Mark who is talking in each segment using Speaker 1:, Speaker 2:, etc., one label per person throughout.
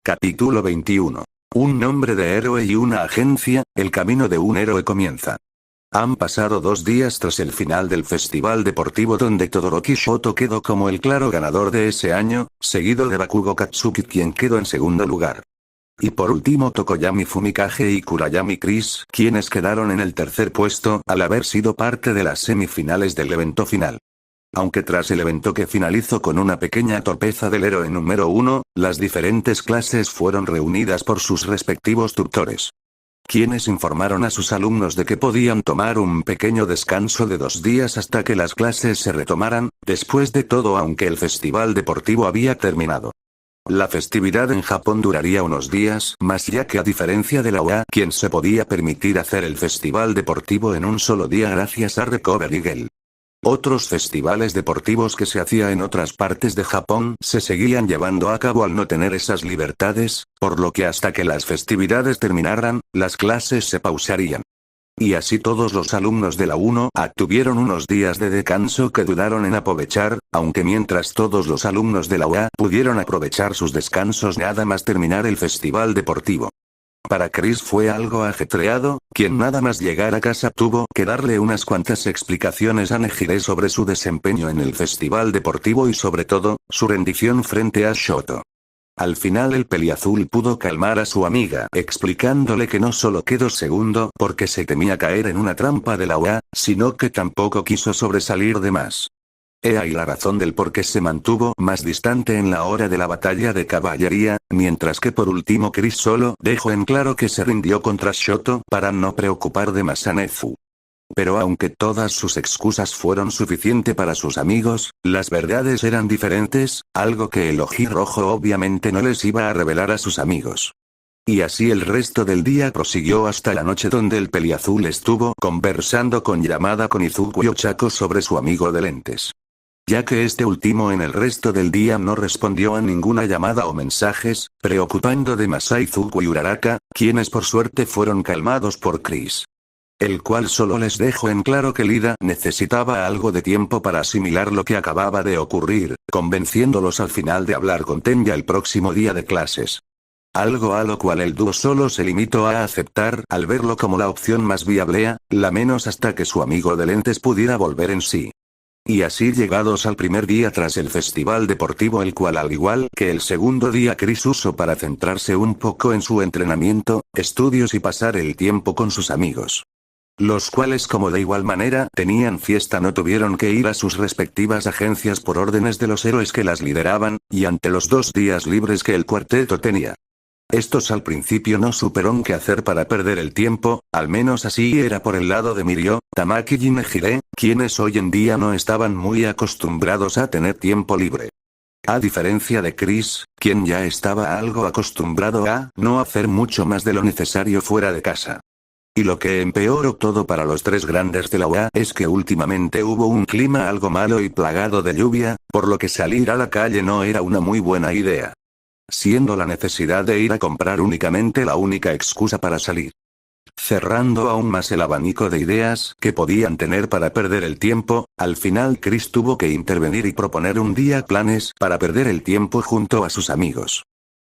Speaker 1: Capítulo 21. Un nombre de héroe y una agencia, el camino de un héroe comienza. Han pasado 2 días tras el final del festival deportivo donde Todoroki Shoto quedó como el claro ganador de ese año, seguido de Bakugo Katsuki quien quedó en segundo lugar. Y por último Tokoyami Fumikage y Kurayami Chris, quienes quedaron en el tercer puesto al haber sido parte de las semifinales del evento final. Aunque tras el evento que finalizó con una pequeña torpeza del héroe número 1, las diferentes clases fueron reunidas por sus respectivos tutores, quienes informaron a sus alumnos de que podían tomar un pequeño descanso de 2 días hasta que las clases se retomaran, después de todo aunque el festival deportivo había terminado. La festividad en Japón duraría unos días más ya que a diferencia de la OA, quien se podía permitir hacer el festival deportivo en un solo día gracias a Recover Eagle. Otros festivales deportivos que se hacía en otras partes de Japón se seguían llevando a cabo al no tener esas libertades, por lo que hasta que las festividades terminaran, las clases se pausarían. Y así todos los alumnos de la 1A tuvieron unos días de descanso que dudaron en aprovechar, aunque mientras todos los alumnos de la OA pudieron aprovechar sus descansos nada más terminar el festival deportivo. Para Chris fue algo ajetreado, quien nada más llegar a casa tuvo que darle unas cuantas explicaciones a Nejire sobre su desempeño en el festival deportivo y sobre todo, su rendición frente a Shoto. Al final el peliazul pudo calmar a su amiga explicándole que no solo quedó segundo porque se temía caer en una trampa de la OA, sino que tampoco quiso sobresalir de más. He ahí la razón del por qué se mantuvo más distante en la hora de la batalla de caballería, mientras que por último Chris solo dejó en claro que se rindió contra Shoto para no preocupar de más a Nezu. Pero aunque todas sus excusas fueron suficiente para sus amigos, las verdades eran diferentes, algo que el Oji Rojo obviamente no les iba a revelar a sus amigos. Y así el resto del día prosiguió hasta la noche donde el peliazul estuvo conversando con Yamada con Izuku y Ochako sobre su amigo de lentes. Ya que este último en el resto del día no respondió a ninguna llamada o mensajes, preocupando de más a Izuku y Uraraka, quienes por suerte fueron calmados por Chris. El cual solo les dejó en claro que Lida necesitaba algo de tiempo para asimilar lo que acababa de ocurrir, convenciéndolos al final de hablar con Tenya el próximo día de clases. Algo a lo cual el dúo solo se limitó a aceptar al verlo como la opción más viable, la menos hasta que su amigo de lentes pudiera volver en sí. Y así llegados al primer día tras el festival deportivo el cual al igual que el segundo día Chris usó para centrarse un poco en su entrenamiento, estudios y pasar el tiempo con sus amigos. Los cuales como de igual manera tenían fiesta no tuvieron que ir a sus respectivas agencias por órdenes de los héroes que las lideraban, y ante los 2 días libres que el cuarteto tenía. Estos al principio no supieron qué hacer para perder el tiempo, al menos así era por el lado de Mirio, Tamaki y Nejire, quienes hoy en día no estaban muy acostumbrados a tener tiempo libre. A diferencia de Chris, quien ya estaba algo acostumbrado a no hacer mucho más de lo necesario fuera de casa. Y lo que empeoró todo para los 3 grandes de la UA es que últimamente hubo un clima algo malo y plagado de lluvia, por lo que salir a la calle no era una muy buena idea. Siendo la necesidad de ir a comprar únicamente la única excusa para salir. Cerrando aún más el abanico de ideas que podían tener para perder el tiempo, al final Chris tuvo que intervenir y proponer un día planes para perder el tiempo junto a sus amigos.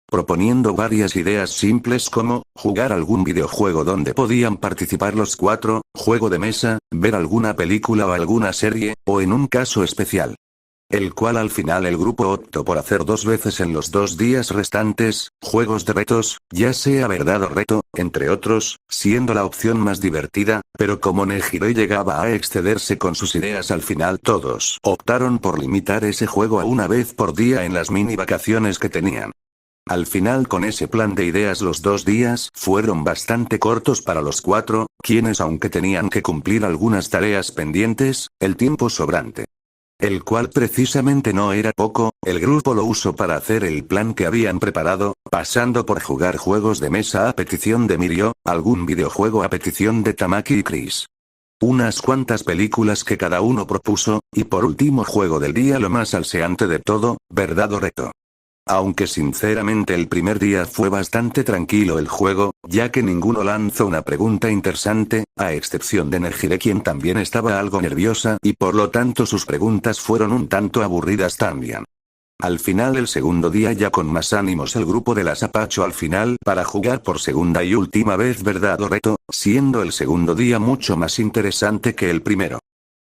Speaker 1: Proponiendo varias ideas simples como, jugar algún videojuego donde podían participar los 4, juego de mesa, ver alguna película o alguna serie, o en un caso especial. El cual al final el grupo optó por hacer 2 veces en los 2 días restantes, juegos de retos, ya sea verdad o reto, entre otros, siendo la opción más divertida, pero como Nejire llegaba a excederse con sus ideas al final todos optaron por limitar ese juego a 1 vez por día en las mini vacaciones que tenían. Al final con ese plan de ideas los 2 días fueron bastante cortos para los 4, quienes aunque tenían que cumplir algunas tareas pendientes, el tiempo sobrante. El cual precisamente no era poco, el grupo lo usó para hacer el plan que habían preparado, pasando por jugar juegos de mesa a petición de Mirio, algún videojuego a petición de Tamaki y Chris. Unas cuantas películas que cada uno propuso, y por último juego del día lo más salseante de todo, verdad o reto. Aunque sinceramente el primer día fue bastante tranquilo el juego, ya que ninguno lanzó una pregunta interesante, a excepción de Nejire quien también estaba algo nerviosa y por lo tanto sus preguntas fueron un tanto aburridas también. Al final el segundo día ya con más ánimos el grupo de las Apacho al final para jugar por segunda y última vez verdad o reto, siendo el segundo día mucho más interesante que el primero.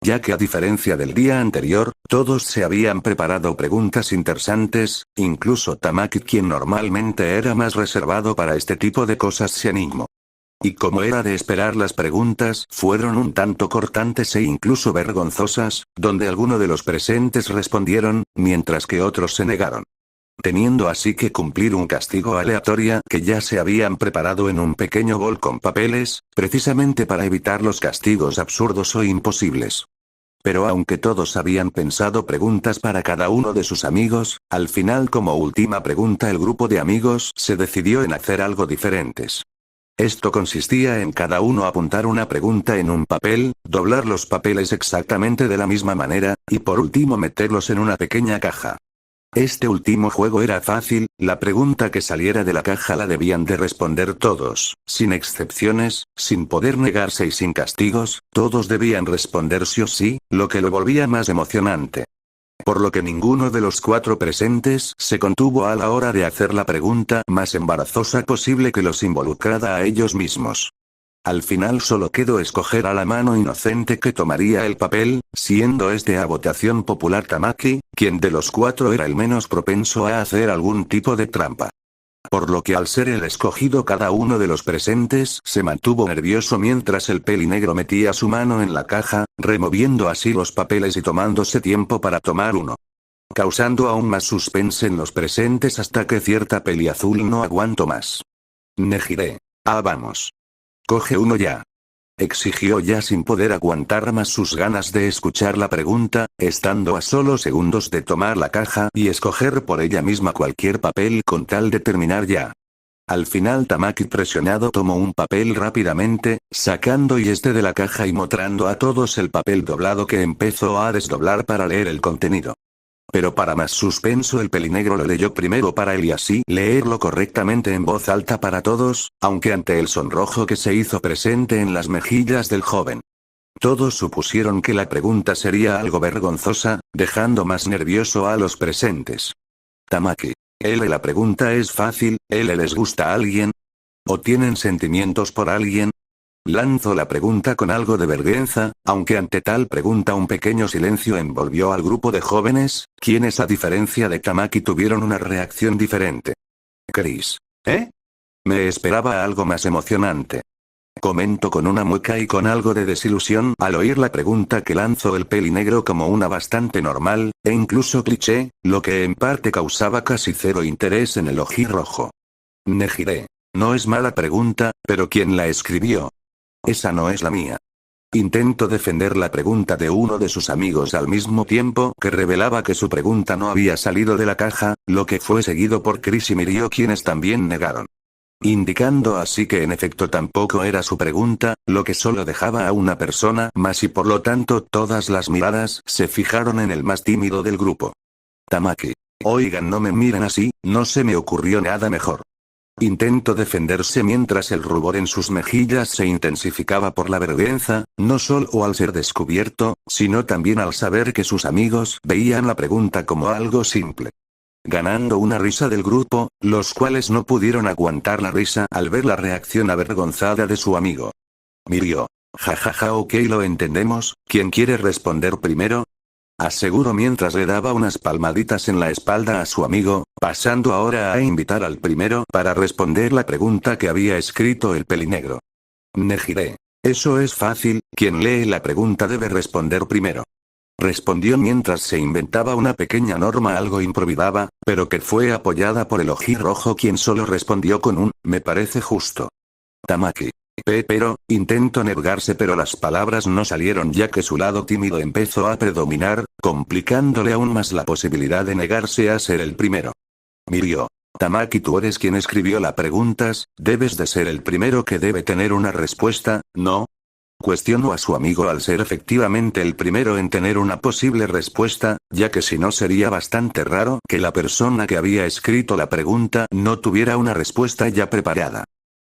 Speaker 1: Ya que a diferencia del día anterior, todos se habían preparado preguntas interesantes, incluso Tamaki quien normalmente era más reservado para este tipo de cosas se animó. Y como era de esperar las preguntas fueron un tanto cortantes e incluso vergonzosas, donde algunos de los presentes respondieron, mientras que otros se negaron. Teniendo así que cumplir un castigo aleatorio que ya se habían preparado en un pequeño bol con papeles, precisamente para evitar los castigos absurdos o imposibles. Pero aunque todos habían pensado preguntas para cada uno de sus amigos, al final como última pregunta el grupo de amigos se decidió en hacer algo diferentes. Esto consistía en cada uno apuntar una pregunta en un papel, doblar los papeles exactamente de la misma manera, y por último meterlos en una pequeña caja. Este último juego era fácil, la pregunta que saliera de la caja la debían de responder todos, sin excepciones, sin poder negarse y sin castigos, todos debían responder sí o sí, lo que lo volvía más emocionante. Por lo que ninguno de los 4 presentes se contuvo a la hora de hacer la pregunta más embarazosa posible que los involucrara a ellos mismos. Al final solo quedó escoger a la mano inocente que tomaría el papel, siendo este a votación popular Tamaki, quien de los 4 era el menos propenso a hacer algún tipo de trampa. Por lo que al ser el escogido cada uno de los presentes se mantuvo nervioso mientras el pelinegro metía su mano en la caja, removiendo así los papeles y tomándose tiempo para tomar uno. Causando aún más suspense en los presentes hasta que cierta peliazul no aguantó más. Nejire. Ah, vamos. Coge uno ya. Exigió ya sin poder aguantar más sus ganas de escuchar la pregunta, estando a solo segundos de tomar la caja y escoger por ella misma cualquier papel con tal de terminar ya. Al final Tamaki presionado tomó un papel rápidamente, sacando y de la caja y mostrando a todos el papel doblado que empezó a desdoblar para leer el contenido. Pero para más suspenso el pelinegro lo leyó primero para él y así leerlo correctamente en voz alta para todos, aunque ante el sonrojo que se hizo presente en las mejillas del joven. Todos supusieron que la pregunta sería algo vergonzosa, dejando más nervioso a los presentes. Tamaki. La pregunta es fácil, ¿les gusta a alguien? ¿O tienen sentimientos por alguien? Lanzó la pregunta con algo de vergüenza, aunque ante tal pregunta un pequeño silencio envolvió al grupo de jóvenes, quienes a diferencia de Tamaki tuvieron una reacción diferente. Chris. Me esperaba algo más emocionante. Comentó con una mueca y con algo de desilusión al oír la pregunta que lanzó el pelinegro como una bastante normal, e incluso cliché, lo que en parte causaba casi cero interés en el ojirrojo. Nejire. No es mala pregunta, pero ¿quién la escribió? Esa no es la mía. Intentó defender la pregunta de uno de sus amigos al mismo tiempo que revelaba que su pregunta no había salido de la caja, lo que fue seguido por Chris y Mirio quienes también negaron. Indicando así que en efecto tampoco era su pregunta, lo que solo dejaba a una persona más y por lo tanto todas las miradas se fijaron en el más tímido del grupo. Tamaki. Oigan, no me miren así, no se me ocurrió nada mejor. Intentó defenderse mientras el rubor en sus mejillas se intensificaba por la vergüenza, no solo al ser descubierto, sino también al saber que sus amigos veían la pregunta como algo simple. Ganando una risa del grupo, los cuales no pudieron aguantar la risa al ver la reacción avergonzada de su amigo. Mirio. Jajaja, ok, lo entendemos, ¿quién quiere responder primero? Aseguró mientras le daba unas palmaditas en la espalda a su amigo, pasando ahora a invitar al primero para responder la pregunta que había escrito el pelinegro. Nejire. Eso es fácil, quien lee la pregunta debe responder primero. Respondió mientras se inventaba una pequeña norma algo improvisada, pero que fue apoyada por el ojirrojo quien solo respondió con un, me parece justo. Tamaki. Pero, intentó negarse pero las palabras no salieron ya que su lado tímido empezó a predominar, complicándole aún más la posibilidad de negarse a ser el primero. Mirio. Tamaki, tú eres quien escribió las preguntas, debes de ser el primero que debe tener una respuesta, ¿no? Cuestionó a su amigo al ser efectivamente el primero en tener una posible respuesta, ya que si no sería bastante raro que la persona que había escrito la pregunta no tuviera una respuesta ya preparada.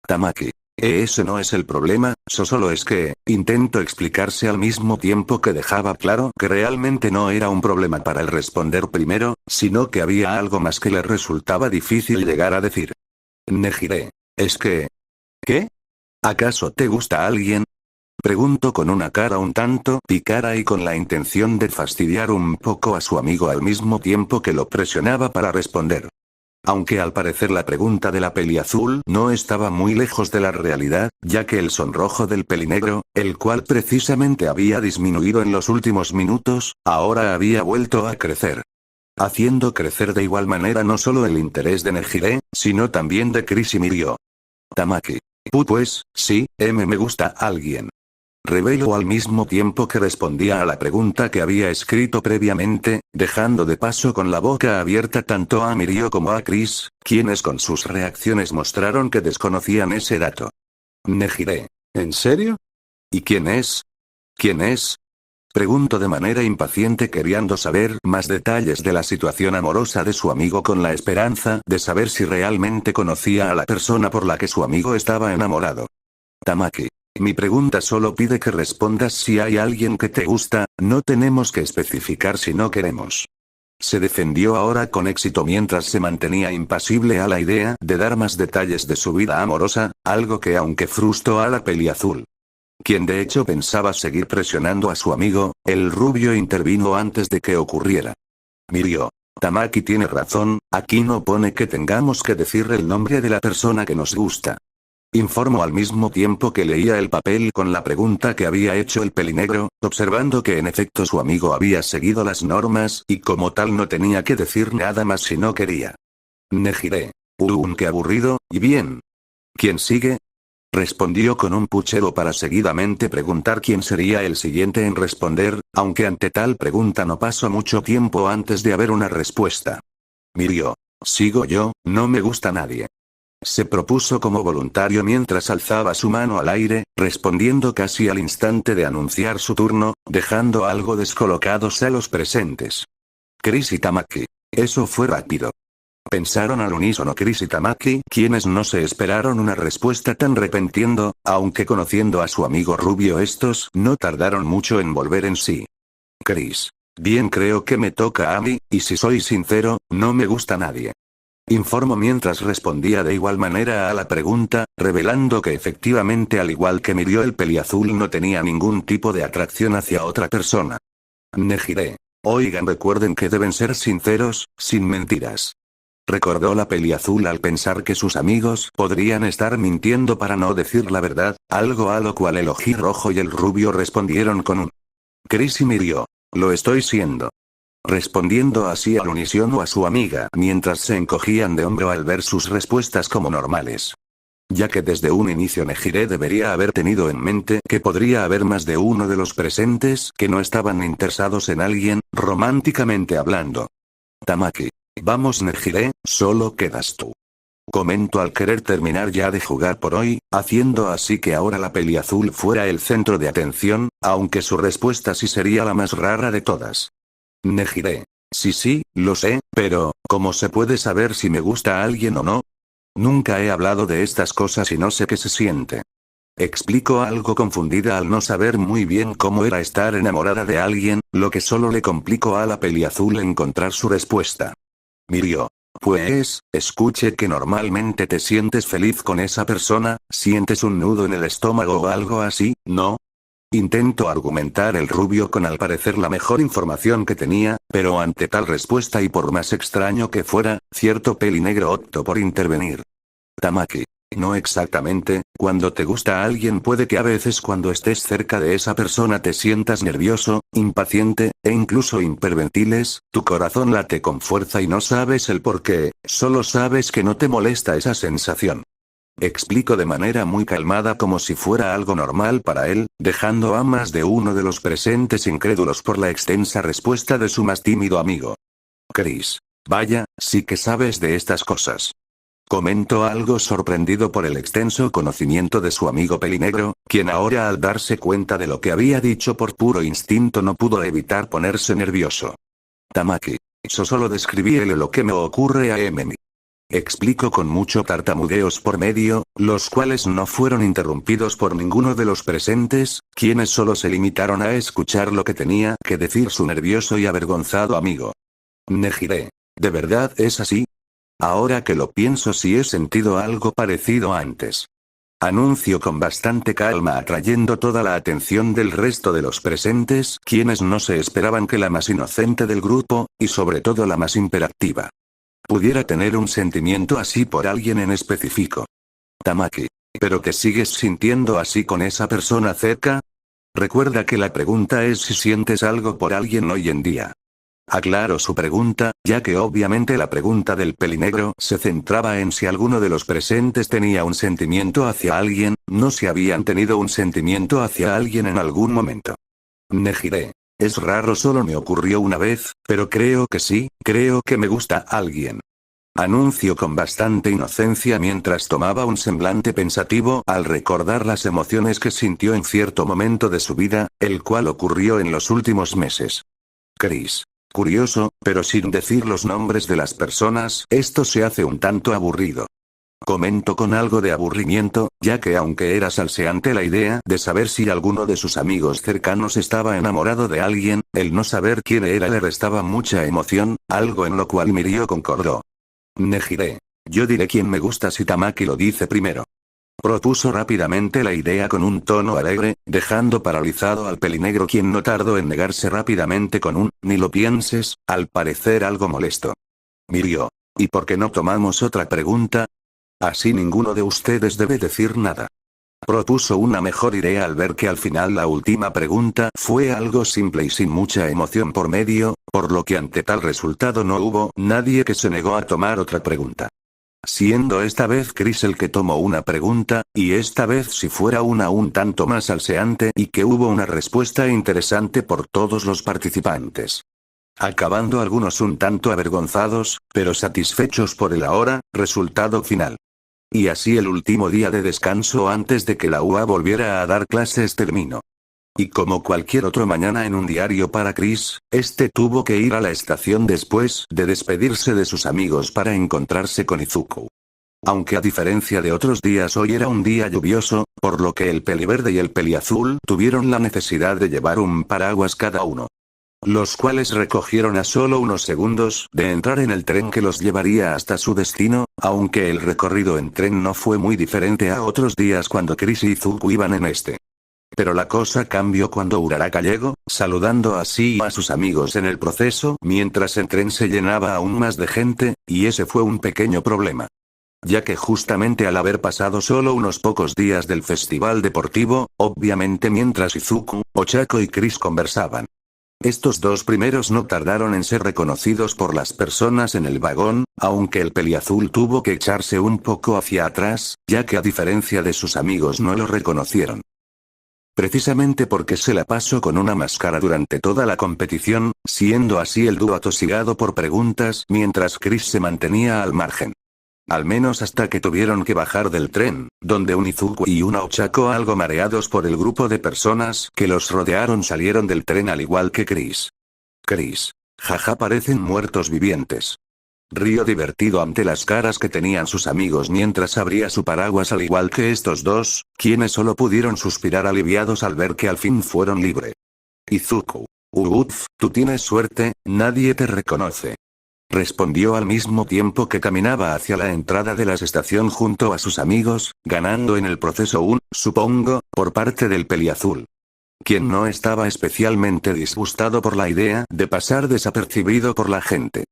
Speaker 1: Tamaki. Ese no es el problema, solo es que, intento explicarse al mismo tiempo que dejaba claro que realmente no era un problema para él responder primero, sino que había algo más que le resultaba difícil llegar a decir. Nejire. Es que... ¿Qué? ¿Acaso te gusta alguien? Preguntó con una cara un tanto pícara y con la intención de fastidiar un poco a su amigo al mismo tiempo que lo presionaba para responder. Aunque al parecer la pregunta de la peliazul no estaba muy lejos de la realidad, ya que el sonrojo del pelinegro, el cual precisamente había disminuido en los últimos minutos, ahora había vuelto a crecer. Haciendo crecer de igual manera no solo el interés de Nejire, sino también de Chris y Mirio. Tamaki. Pues, sí, me gusta alguien. Reveló al mismo tiempo que respondía a la pregunta que había escrito previamente, dejando de paso con la boca abierta tanto a Mirio como a Chris, quienes con sus reacciones mostraron que desconocían ese dato. Nejire. ¿En serio? ¿Y quién es? ¿Quién es? Preguntó de manera impaciente queriendo saber más detalles de la situación amorosa de su amigo con la esperanza de saber si realmente conocía a la persona por la que su amigo estaba enamorado. Tamaki. Mi pregunta solo pide que respondas si hay alguien que te gusta, no tenemos que especificar si no queremos. Se defendió ahora con éxito mientras se mantenía impasible a la idea de dar más detalles de su vida amorosa, algo que aunque frustró a la peliazul. Quien de hecho pensaba seguir presionando a su amigo, el rubio intervino antes de que ocurriera. Mirio. Tamaki tiene razón, aquí no pone que tengamos que decir el nombre de la persona que nos gusta. Informó al mismo tiempo que leía el papel con la pregunta que había hecho el pelinegro, observando que en efecto su amigo había seguido las normas y como tal no tenía que decir nada más si no quería. Nejire. Qué aburrido, y bien. ¿Quién sigue? Respondió con un puchero para seguidamente preguntar quién sería el siguiente en responder, aunque ante tal pregunta no pasó mucho tiempo antes de haber una respuesta. Mirio. Sigo yo, no me gusta nadie. Se propuso como voluntario mientras alzaba su mano al aire, respondiendo casi al instante de anunciar su turno, dejando algo descolocados a los presentes. Chris y Tamaki. Eso fue rápido. Pensaron al unísono Chris y Tamaki, quienes no se esperaron una respuesta tan repentina, aunque conociendo a su amigo rubio estos no tardaron mucho en volver en sí. Chris. Bien, creo que me toca a mí, y si soy sincero, no me gusta nadie. Informó mientras respondía de igual manera a la pregunta, revelando que efectivamente al igual que Mirio el peliazul no tenía ningún tipo de atracción hacia otra persona. Nejire. Oigan, recuerden que deben ser sinceros, sin mentiras. Recordó la peliazul al pensar que sus amigos podrían estar mintiendo para no decir la verdad, algo a lo cual el ojirrojo y el rubio respondieron con un Chris y Mirio. Lo estoy siendo. Respondiendo así al unísono a su amiga mientras se encogían de hombro al ver sus respuestas como normales. Ya que desde un inicio Nejire debería haber tenido en mente que podría haber más de uno de los presentes que no estaban interesados en alguien, románticamente hablando. Tamaki. Vamos Nejire, solo quedas tú. Comentó al querer terminar ya de jugar por hoy, haciendo así que ahora la peliazul fuera el centro de atención, aunque su respuesta sí sería la más rara de todas. Nejire. Sí, lo sé, pero, ¿cómo se puede saber si me gusta a alguien o no? Nunca he hablado de estas cosas y no sé qué se siente. Explicó algo confundida al no saber muy bien cómo era estar enamorada de alguien, lo que solo le complicó a la peliazul encontrar su respuesta. Mirio. Pues, escuche que normalmente te sientes feliz con esa persona, sientes un nudo en el estómago o algo así, ¿no? Intentó argumentar el rubio con al parecer la mejor información que tenía, pero ante tal respuesta y por más extraño que fuera, cierto pelinegro optó por intervenir. Tamaki. No exactamente, cuando te gusta a alguien puede que a veces cuando estés cerca de esa persona te sientas nervioso, impaciente, e incluso hiperventiles, tu corazón late con fuerza y no sabes el por qué, solo sabes que no te molesta esa sensación. Explicó de manera muy calmada como si fuera algo normal para él, dejando a más de uno de los presentes incrédulos por la extensa respuesta de su más tímido amigo. Chris. Vaya, sí que sabes de estas cosas. Comentó algo sorprendido por el extenso conocimiento de su amigo pelinegro, quien ahora al darse cuenta de lo que había dicho por puro instinto no pudo evitar ponerse nervioso. Tamaki. Eso solo describí lo que me ocurre a mí. explicó con mucho tartamudeos por medio, los cuales no fueron interrumpidos por ninguno de los presentes, quienes solo se limitaron a escuchar lo que tenía que decir su nervioso y avergonzado amigo. Nejire. ¿De verdad es así? Ahora que lo pienso, sí he sentido algo parecido antes. Anunció con bastante calma, atrayendo toda la atención del resto de los presentes, quienes no se esperaban que la más inocente del grupo, y sobre todo la más hiperactiva, pudiera tener un sentimiento así por alguien en específico. Tamaki. ¿Pero te sigues sintiendo así con esa persona cerca? Recuerda que la pregunta es si sientes algo por alguien hoy en día. Aclaró su pregunta, ya que obviamente la pregunta del pelinegro se centraba en si alguno de los presentes tenía un sentimiento hacia alguien, no si habían tenido un sentimiento hacia alguien en algún momento. Nejire. Es raro, solo me ocurrió una vez, pero creo que sí, creo que me gusta alguien. Anunció con bastante inocencia mientras tomaba un semblante pensativo al recordar las emociones que sintió en cierto momento de su vida, el cual ocurrió en los últimos meses. Chris. Curioso, pero sin decir los nombres de las personas, esto se hace un tanto aburrido. Comentó con algo de aburrimiento, ya que aunque era salseante la idea de saber si alguno de sus amigos cercanos estaba enamorado de alguien, el no saber quién era le restaba mucha emoción, algo en lo cual Mirio concordó. Nejire. Yo diré quién me gusta si Tamaki lo dice primero. Propuso rápidamente la idea con un tono alegre, dejando paralizado al pelinegro, quien no tardó en negarse rápidamente con un «ni lo pienses», al parecer algo molesto. Mirio. ¿Y por qué no tomamos otra pregunta? Así ninguno de ustedes debe decir nada. Propuso una mejor idea al ver que al final la última pregunta fue algo simple y sin mucha emoción por medio, por lo que ante tal resultado no hubo nadie que se negó a tomar otra pregunta. Siendo esta vez Chris el que tomó una pregunta, y esta vez si fuera una un tanto más salseante y que hubo una respuesta interesante por todos los participantes. Acabando algunos un tanto avergonzados, pero satisfechos por el ahora, resultado final. Y así el último día de descanso antes de que la UA volviera a dar clases terminó. Y como cualquier otro mañana en un diario para Chris, este tuvo que ir a la estación después de despedirse de sus amigos para encontrarse con Izuku. Aunque a diferencia de otros días hoy era un día lluvioso, por lo que el peliverde y el peliazul tuvieron la necesidad de llevar un paraguas cada uno. Los cuales recogieron a solo unos segundos de entrar en el tren que los llevaría hasta su destino, aunque el recorrido en tren no fue muy diferente a otros días cuando Chris y Izuku iban en este. Pero la cosa cambió cuando Uraraka llegó, saludando así a sus amigos en el proceso, mientras el tren se llenaba aún más de gente, y ese fue un pequeño problema. Ya que justamente al haber pasado solo unos pocos días del festival deportivo, obviamente mientras Izuku, Ochako y Chris conversaban. Estos dos primeros no tardaron en ser reconocidos por las personas en el vagón, aunque el peliazul tuvo que echarse un poco hacia atrás, ya que a diferencia de sus amigos no lo reconocieron. Precisamente porque se la pasó con una máscara durante toda la competición, siendo así el dúo atosigado por preguntas mientras Chris se mantenía al margen. Al menos hasta que tuvieron que bajar del tren, donde un Izuku y una Ochako algo mareados por el grupo de personas que los rodearon salieron del tren al igual que Chris. Chris. Jaja, parecen muertos vivientes. Río divertido ante las caras que tenían sus amigos mientras abría su paraguas al igual que estos dos, quienes solo pudieron suspirar aliviados al ver que al fin fueron libre. Izuku. Uff, tú tienes suerte, nadie te reconoce. Respondió al mismo tiempo que caminaba hacia la entrada de la estación junto a sus amigos, ganando en el proceso un, supongo, por parte del peliazul. Quien no estaba especialmente disgustado por la idea de pasar desapercibido por la gente.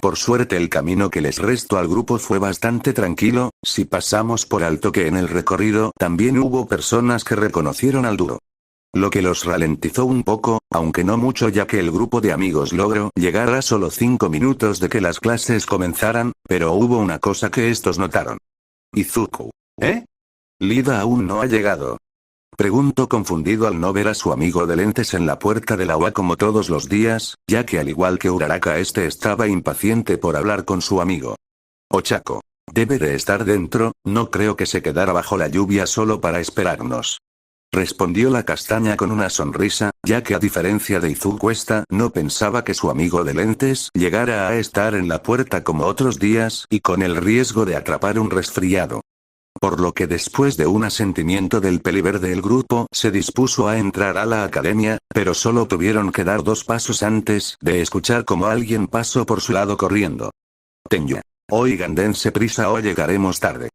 Speaker 1: Por suerte el camino que les restó al grupo fue bastante tranquilo, si pasamos por alto que en el recorrido también hubo personas que reconocieron al dúo. Lo que los ralentizó un poco, aunque no mucho ya que el grupo de amigos logró llegar a solo 5 minutos de que las clases comenzaran, pero hubo una cosa que estos notaron. Izuku. ¿Eh? Lida aún no ha llegado. Preguntó confundido al no ver a su amigo de lentes en la puerta del agua como todos los días, ya que al igual que Uraraka este estaba impaciente por hablar con su amigo. Ochako. Debe de estar dentro, no creo que se quedara bajo la lluvia solo para esperarnos. Respondió la castaña con una sonrisa, ya que a diferencia de Izuku esta no pensaba que su amigo de lentes llegara a estar en la puerta como otros días y con el riesgo de atrapar un resfriado. Por lo que después de un asentimiento del peliverde el grupo se dispuso a entrar a la academia, pero solo tuvieron que dar 2 pasos antes de escuchar como alguien pasó por su lado corriendo. Tenyu. Oigan, dense prisa o llegaremos tarde.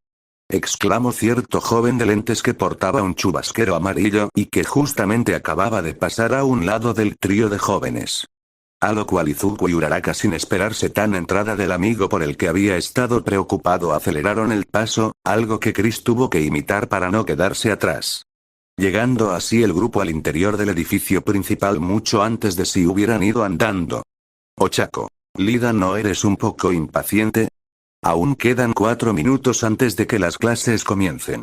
Speaker 1: Exclamó cierto joven de lentes que portaba un chubasquero amarillo y que justamente acababa de pasar a un lado del trío de jóvenes. A lo cual Izuku y Uraraka, sin esperarse tan entrada del amigo por el que había estado preocupado, aceleraron el paso, algo que Chris tuvo que imitar para no quedarse atrás. Llegando así el grupo al interior del edificio principal mucho antes de si hubieran ido andando. Ochako. Lida, ¿no eres un poco impaciente? Aún quedan 4 minutos antes de que las clases comiencen.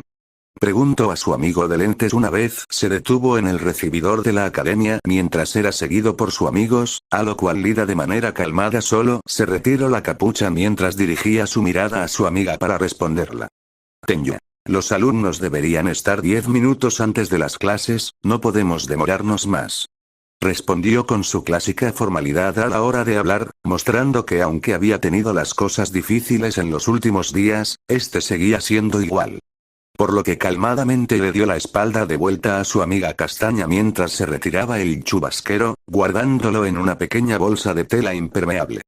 Speaker 1: Preguntó a su amigo de lentes una vez se detuvo en el recibidor de la academia mientras era seguido por sus amigos, a lo cual Lida de manera calmada solo se retiró la capucha mientras dirigía su mirada a su amiga para responderla. Tenyu. Los alumnos deberían estar 10 minutos antes de las clases, no podemos demorarnos más. Respondió con su clásica formalidad a la hora de hablar, mostrando que aunque había tenido las cosas difíciles en los últimos días, este seguía siendo igual. Por lo que calmadamente le dio la espalda de vuelta a su amiga castaña mientras se retiraba el chubasquero, guardándolo en una pequeña bolsa de tela impermeable.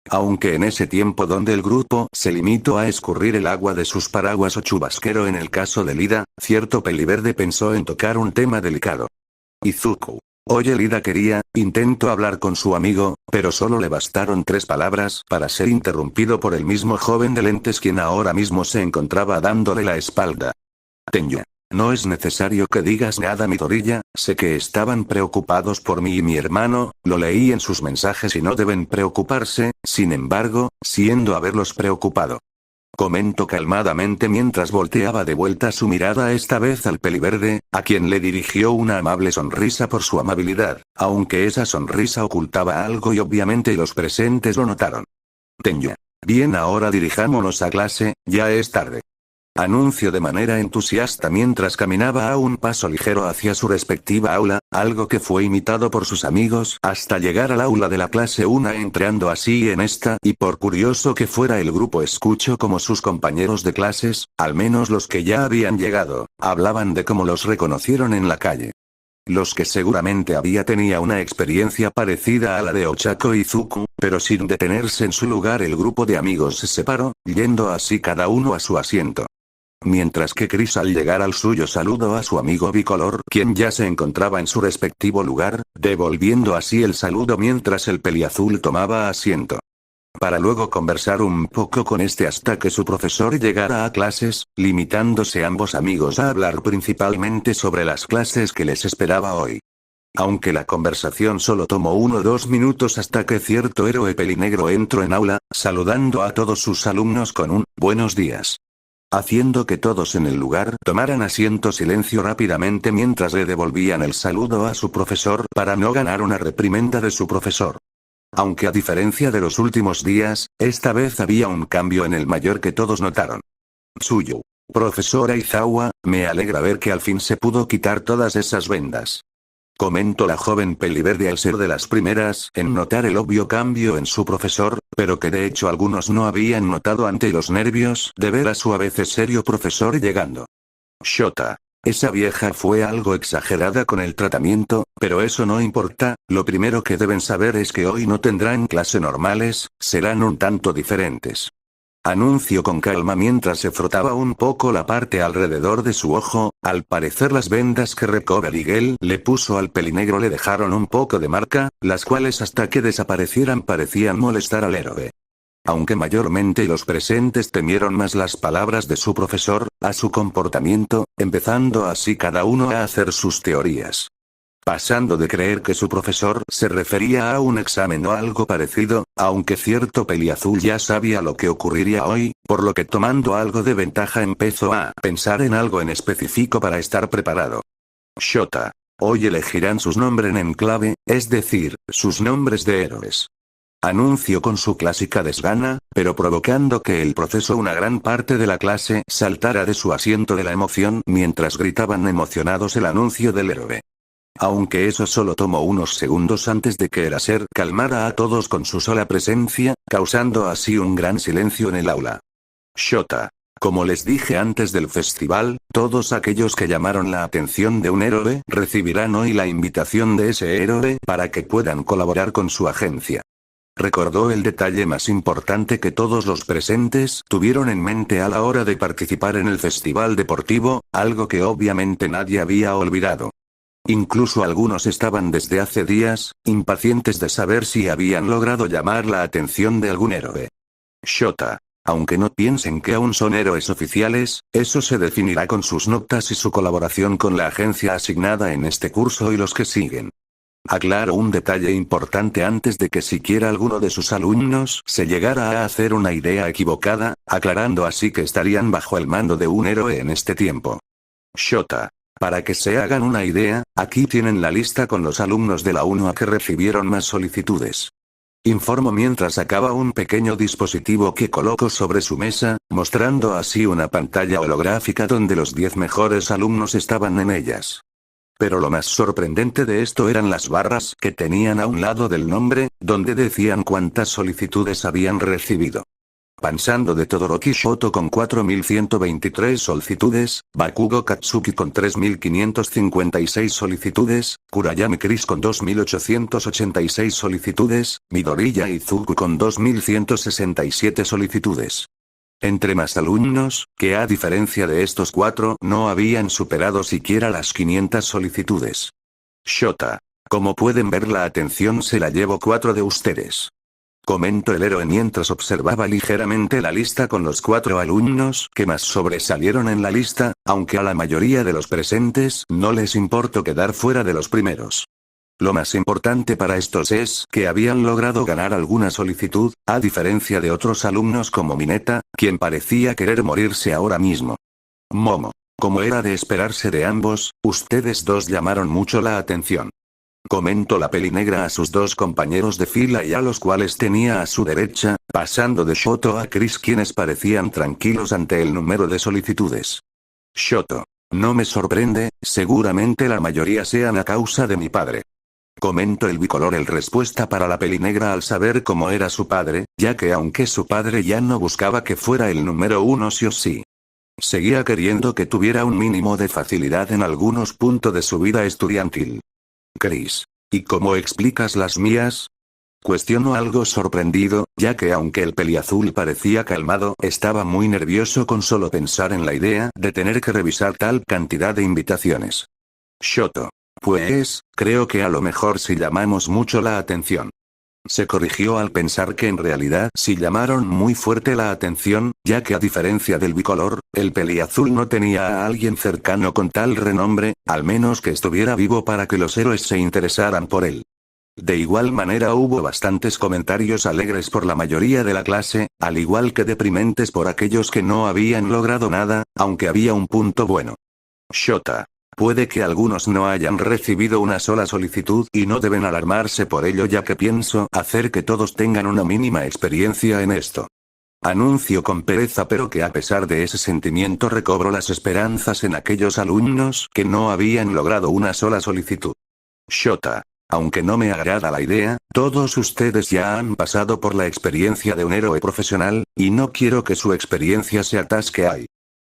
Speaker 1: Aunque en ese tiempo donde el grupo se limitó a escurrir el agua de sus paraguas o chubasquero en el caso de Lida, cierto peliverde pensó en tocar un tema delicado. Izuku. Oye, Lida intentó hablar con su amigo, pero solo le bastaron 3 palabras para ser interrumpido por el mismo joven de lentes quien ahora mismo se encontraba dándole la espalda. Tenyu. No es necesario que digas nada, Midoriya, sé que estaban preocupados por mí y mi hermano, lo leí en sus mensajes y no deben preocuparse, sin embargo, siendo haberlos preocupado. Comentó calmadamente mientras volteaba de vuelta su mirada esta vez al peliverde, a quien le dirigió una amable sonrisa por su amabilidad, aunque esa sonrisa ocultaba algo y obviamente los presentes lo notaron. Tenyu. Bien, ahora dirijámonos a clase, ya es tarde. Anunció de manera entusiasta mientras caminaba a un paso ligero hacia su respectiva aula, algo que fue imitado por sus amigos hasta llegar al aula de la clase 1 entrando así en esta y por curioso que fuera el grupo escuchó como sus compañeros de clases, al menos los que ya habían llegado, hablaban de cómo los reconocieron en la calle. Los que seguramente tenía una experiencia parecida a la de Ochako y Izuku, pero sin detenerse en su lugar el grupo de amigos se separó, yendo así cada uno a su asiento. Mientras que Chris al llegar al suyo saludó a su amigo bicolor quien ya se encontraba en su respectivo lugar, devolviendo así el saludo mientras el peliazul tomaba asiento. Para luego conversar un poco con este hasta que su profesor llegara a clases, limitándose ambos amigos a hablar principalmente sobre las clases que les esperaba hoy. Aunque la conversación solo tomó 1 o 2 minutos hasta que cierto héroe pelinegro entró en aula, saludando a todos sus alumnos con un «buenos días». Haciendo que todos en el lugar tomaran asiento silencio rápidamente mientras le devolvían el saludo a su profesor para no ganar una reprimenda de su profesor. Aunque a diferencia de los últimos días, esta vez había un cambio en el mayor que todos notaron. Tsuyu. Profesora Izawa, me alegra ver que al fin se pudo quitar todas esas vendas. Comentó la joven peliverde al ser de las primeras en notar el obvio cambio en su profesor, pero que de hecho algunos no habían notado ante los nervios de ver a su a veces serio profesor llegando. Shota. Esa vieja fue algo exagerada con el tratamiento, pero eso no importa, lo primero que deben saber es que hoy no tendrán clase normales, serán un tanto diferentes. Anunció con calma mientras se frotaba un poco la parte alrededor de su ojo, al parecer las vendas que Recover Eagle le puso al pelinegro le dejaron un poco de marca, las cuales hasta que desaparecieran parecían molestar al héroe. Aunque mayormente los presentes temieron más las palabras de su profesor, a su comportamiento, empezando así cada uno a hacer sus teorías. Pasando de creer que su profesor se refería a un examen o algo parecido, aunque cierto peliazul ya sabía lo que ocurriría hoy, por lo que tomando algo de ventaja empezó a pensar en algo en específico para estar preparado. Shota. Hoy elegirán sus nombres en clave, es decir, sus nombres de héroes. Anunció con su clásica desgana, pero provocando que el proceso una gran parte de la clase saltara de su asiento de la emoción mientras gritaban emocionados el anuncio del héroe. Aunque eso solo tomó unos segundos antes de que Eraser calmara a todos con su sola presencia, causando así un gran silencio en el aula. Shota. Como les dije antes del festival, todos aquellos que llamaron la atención de un héroe recibirán hoy la invitación de ese héroe para que puedan colaborar con su agencia. Recordó el detalle más importante que todos los presentes tuvieron en mente a la hora de participar en el festival deportivo, algo que obviamente nadie había olvidado. Incluso algunos estaban desde hace días, impacientes de saber si habían logrado llamar la atención de algún héroe. Shota. Aunque no piensen que aún son héroes oficiales, eso se definirá con sus notas y su colaboración con la agencia asignada en este curso y los que siguen. Aclaro un detalle importante antes de que siquiera alguno de sus alumnos se llegara a hacer una idea equivocada, aclarando así que estarían bajo el mando de un héroe en este tiempo. Shota. Para que se hagan una idea, aquí tienen la lista con los alumnos de la 1A que recibieron más solicitudes. Informo mientras sacaba un pequeño dispositivo que colocó sobre su mesa, mostrando así una pantalla holográfica donde los 10 mejores alumnos estaban en ellas. Pero lo más sorprendente de esto eran las barras que tenían a un lado del nombre, donde decían cuántas solicitudes habían recibido. Pensando de Todoroki Shoto con 4123 solicitudes, Bakugo Katsuki con 3556 solicitudes, Kurayami Chris con 2886 solicitudes, Midoriya Izuku con 2167 solicitudes. Entre más alumnos, que a diferencia de estos 4 no habían superado siquiera las 500 solicitudes. Shota. Como pueden ver la atención se la llevo 4 de ustedes. Comentó el héroe mientras observaba ligeramente la lista con los 4 alumnos que más sobresalieron en la lista, aunque a la mayoría de los presentes no les importó quedar fuera de los primeros. Lo más importante para estos es que habían logrado ganar alguna solicitud, a diferencia de otros alumnos como Mineta, quien parecía querer morirse ahora mismo. Momo. Como era de esperarse de ambos, ustedes dos llamaron mucho la atención. Comentó la pelinegra a sus 2 compañeros de fila y a los cuales tenía a su derecha, pasando de Shoto a Chris quienes parecían tranquilos ante el número de solicitudes. Shoto. No me sorprende, seguramente la mayoría sean a causa de mi padre. Comentó el bicolor en respuesta para la pelinegra al saber cómo era su padre, ya que aunque su padre ya no buscaba que fuera el número 1 sí o sí, seguía queriendo que tuviera un mínimo de facilidad en algunos puntos de su vida estudiantil. Chris. ¿Y cómo explicas las mías? Cuestionó algo sorprendido, ya que aunque el peliazul parecía calmado, estaba muy nervioso con solo pensar en la idea de tener que revisar tal cantidad de invitaciones. Shoto. Pues, creo que a lo mejor sí llamamos mucho la atención. Se corrigió al pensar que en realidad sí llamaron muy fuerte la atención, ya que a diferencia del bicolor, el peliazul no tenía a alguien cercano con tal renombre, al menos que estuviera vivo para que los héroes se interesaran por él. De igual manera hubo bastantes comentarios alegres por la mayoría de la clase, al igual que deprimentes por aquellos que no habían logrado nada, aunque había un punto bueno. Shota. Puede que algunos no hayan recibido una sola solicitud y no deben alarmarse por ello ya que pienso hacer que todos tengan una mínima experiencia en esto. Anuncio con pereza pero que a pesar de ese sentimiento recobro las esperanzas en aquellos alumnos que no habían logrado una sola solicitud. Shota. Aunque no me agrada la idea, todos ustedes ya han pasado por la experiencia de un héroe profesional, y no quiero que su experiencia se atasque ahí.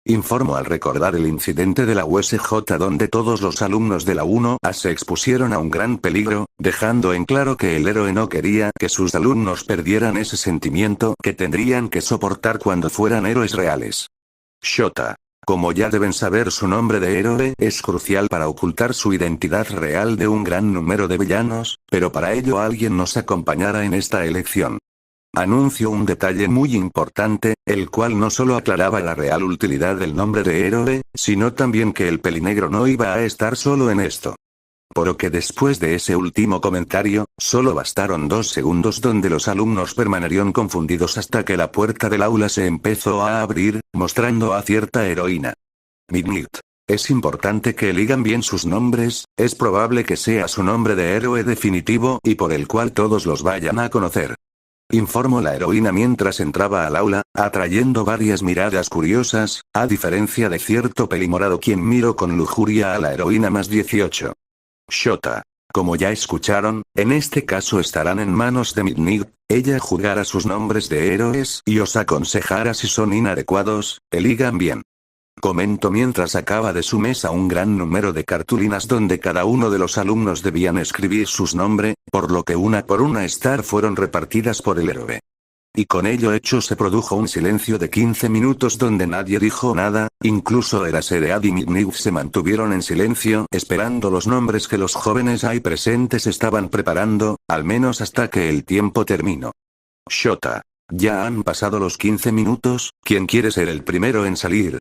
Speaker 1: Informó al recordar el incidente de la USJ donde todos los alumnos de la 1A se expusieron a un gran peligro, dejando en claro que el héroe no quería que sus alumnos perdieran ese sentimiento que tendrían que soportar cuando fueran héroes reales. Shota. Como ya deben saber su nombre de héroe es crucial para ocultar su identidad real de un gran número de villanos, pero para ello alguien nos acompañará en esta elección. Anunció un detalle muy importante, el cual no solo aclaraba la real utilidad del nombre de héroe, sino también que el pelinegro no iba a estar solo en esto. Por lo que después de ese último comentario, solo bastaron 2 segundos donde los alumnos permanecieron confundidos hasta que la puerta del aula se empezó a abrir, mostrando a cierta heroína. Midnight. Es importante que elijan bien sus nombres, es probable que sea su nombre de héroe definitivo y por el cual todos los vayan a conocer. informó la heroína mientras entraba al aula, atrayendo varias miradas curiosas, a diferencia de cierto pelimorado quien miró con lujuria a la heroína más 18. Shota. Como ya escucharon, en este caso estarán en manos de Midnight. Ella juzgará sus nombres de héroes y os aconsejará si son inadecuados, elijan bien. Comentó mientras sacaba de su mesa un gran número de cartulinas donde cada uno de los alumnos debían escribir sus nombres, por lo que una por una fueron repartidas por el héroe. Y con ello hecho se produjo un silencio de 15 minutos donde nadie dijo nada, incluso Eraserhead y Midnight se mantuvieron en silencio esperando los nombres que los jóvenes ahí presentes estaban preparando, al menos hasta que el tiempo terminó. Shota. Ya han pasado los 15 minutos, ¿quién quiere ser el primero en salir?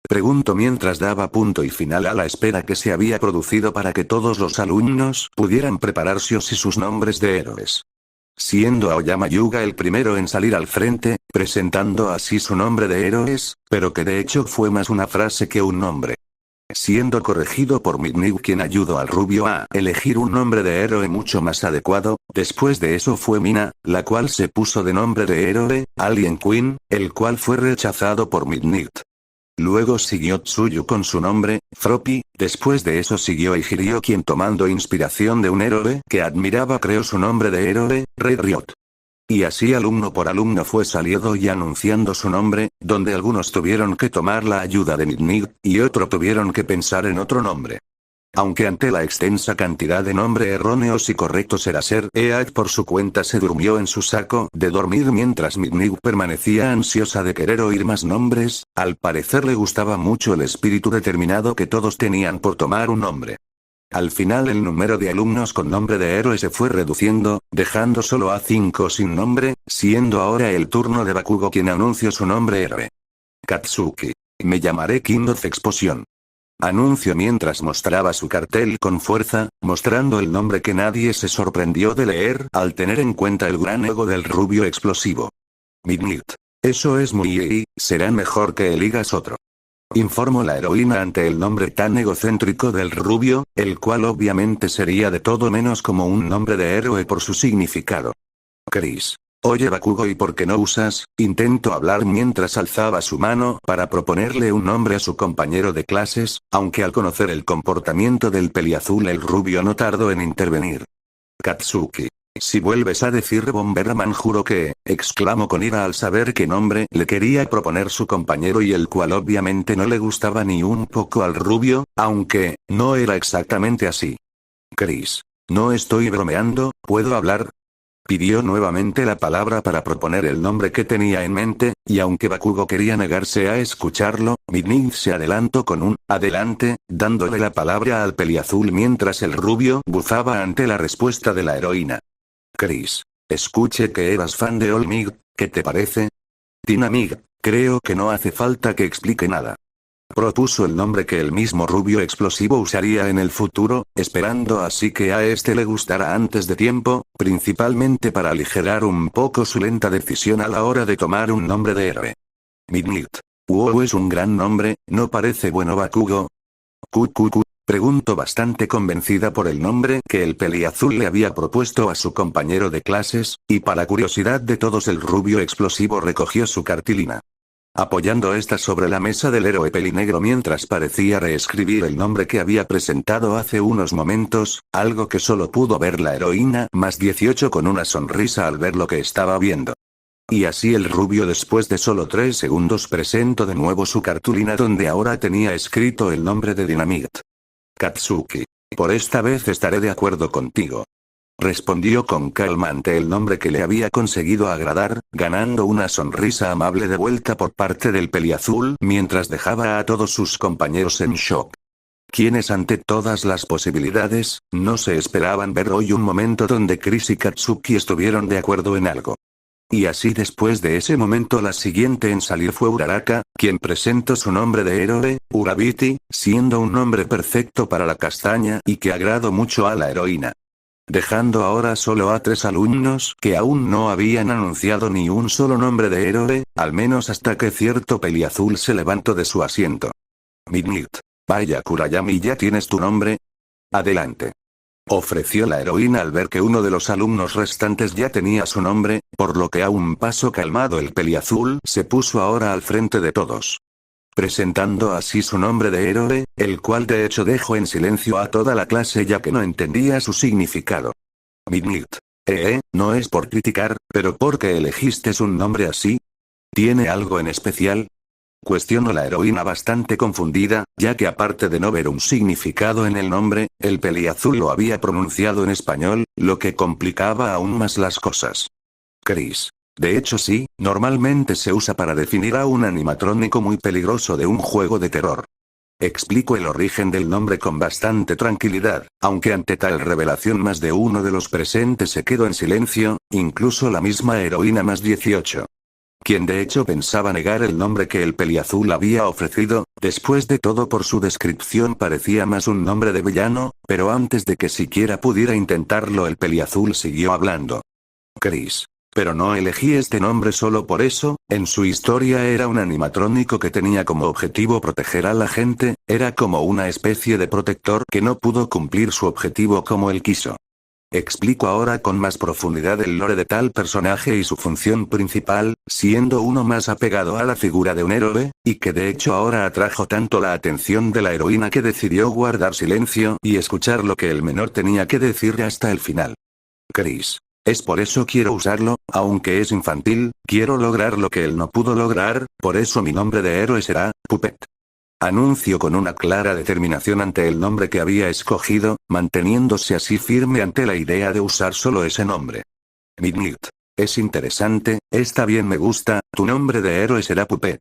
Speaker 1: Preguntó mientras daba punto y final a la espera que se había producido para que todos los alumnos pudieran prepararse y sus nombres de héroes. Siendo Aoyama Yuga el primero en salir al frente, presentando así su nombre de héroes, pero que de hecho fue más una frase que un nombre. Siendo corregido por Midnight quien ayudó al rubio a elegir un nombre de héroe mucho más adecuado, después de eso fue Mina, la cual se puso de nombre de héroe, Alien Queen, el cual fue rechazado por Midnight. Luego siguió Tsuyu con su nombre, Froppy, después de eso siguió Ichirio quien tomando inspiración de un héroe que admiraba creó su nombre de héroe, Red Riot. Y así alumno por alumno fue saliendo y anunciando su nombre, donde algunos tuvieron que tomar la ayuda de Midnight, y otros tuvieron que pensar en otro nombre. Aunque ante la extensa cantidad de nombres erróneos y correctos Eraserhead por su cuenta se durmió en su saco de dormir mientras Midnight permanecía ansiosa de querer oír más nombres, al parecer le gustaba mucho el espíritu determinado que todos tenían por tomar un nombre. Al final el número de alumnos con nombre de héroe se fue reduciendo, dejando solo a 5 sin nombre, siendo ahora el turno de Bakugo quien anunció su nombre héroe. Katsuki. Me llamaré King of Explosion. Anunció mientras mostraba su cartel con fuerza, mostrando el nombre que nadie se sorprendió de leer al tener en cuenta el gran ego del rubio explosivo. Midnight. Eso es muy será mejor que eligas otro. Informó la heroína ante el nombre tan egocéntrico del rubio, el cual obviamente sería de todo menos como un nombre de héroe por su significado. Chris. Oye Bakugo ¿y por qué no usas? Intentó hablar mientras alzaba su mano para proponerle un nombre a su compañero de clases, aunque al conocer el comportamiento del peliazul el rubio no tardó en intervenir. Katsuki. Si vuelves a decir Bomberman juro que, exclamó con ira al saber qué nombre le quería proponer su compañero y el cual obviamente no le gustaba ni un poco al rubio, aunque, no era exactamente así. Chris. No estoy bromeando, ¿puedo hablar? Pidió nuevamente la palabra para proponer el nombre que tenía en mente, y aunque Bakugo quería negarse a escucharlo, Midnight se adelantó con un «adelante», dándole la palabra al peliazul mientras el rubio bufaba ante la respuesta de la heroína. Chris. Escuché que eras fan de All Might, ¿qué te parece? Dynamite. Creo que no hace falta que explique nada. Propuso el nombre que el mismo rubio explosivo usaría en el futuro, esperando así que a este le gustara antes de tiempo, principalmente para aligerar un poco su lenta decisión a la hora de tomar un nombre de héroe. Midnight. Wow, es un gran nombre, ¿no parece bueno Bakugo? Preguntó bastante convencida por el nombre que el peliazul le había propuesto a su compañero de clases, y para curiosidad de todos el rubio explosivo recogió su cartulina. Apoyando esta sobre la mesa del héroe pelinegro mientras parecía reescribir el nombre que había presentado hace unos momentos, algo que solo pudo ver la heroína más 18 con una sonrisa al ver lo que estaba viendo. Y así el rubio después de solo 3 segundos presentó de nuevo su cartulina donde ahora tenía escrito el nombre de Dynamite. Katsuki. Por esta vez estaré de acuerdo contigo. Respondió con calma ante el nombre que le había conseguido agradar, ganando una sonrisa amable de vuelta por parte del peliazul mientras dejaba a todos sus compañeros en shock. Quienes ante todas las posibilidades, no se esperaban ver hoy un momento donde Chris y Katsuki estuvieron de acuerdo en algo. Y así después de ese momento la siguiente en salir fue Uraraka, quien presentó su nombre de héroe, Urabiti, siendo un nombre perfecto para la castaña y que agradó mucho a la heroína. Dejando ahora solo a 3 alumnos que aún no habían anunciado ni un solo nombre de héroe, al menos hasta que cierto peliazul se levantó de su asiento. Midnight. Vaya Kurayami, ¿ya tienes tu nombre? Adelante. ofreció la heroína al ver que uno de los alumnos restantes ya tenía su nombre, por lo que a un paso calmado el peliazul se puso ahora al frente de todos, presentando así su nombre de héroe, el cual de hecho dejó en silencio a toda la clase ya que no entendía su significado. Midnight. No es por criticar, pero ¿por qué elegiste un nombre así? ¿Tiene algo en especial? Cuestionó la heroína bastante confundida, ya que aparte de no ver un significado en el nombre, el peliazul lo había pronunciado en español, lo que complicaba aún más las cosas. Chris. De hecho sí, normalmente se usa para definir a un animatrónico muy peligroso de un juego de terror. Explico el origen del nombre con bastante tranquilidad, aunque ante tal revelación más de uno de los presentes se quedó en silencio, incluso la misma heroína más 18. Quien de hecho pensaba negar el nombre que el peliazul había ofrecido, después de todo por su descripción parecía más un nombre de villano, pero antes de que siquiera pudiera intentarlo el peliazul siguió hablando. Chris. Pero no elegí este nombre solo por eso, en su historia era un animatrónico que tenía como objetivo proteger a la gente, era como una especie de protector que no pudo cumplir su objetivo como él quiso. Explico ahora con más profundidad el lore de tal personaje y su función principal, siendo uno más apegado a la figura de un héroe, y que de hecho ahora atrajo tanto la atención de la heroína que decidió guardar silencio y escuchar lo que el menor tenía que decir hasta el final. Chris. Es por eso quiero usarlo, aunque es infantil, quiero lograr lo que él no pudo lograr, por eso mi nombre de héroe será, Puppet. Anunció con una clara determinación ante el nombre que había escogido, manteniéndose así firme ante la idea de usar solo ese nombre. Midnight. Es interesante, está bien, me gusta, tu nombre de héroe será Puppet.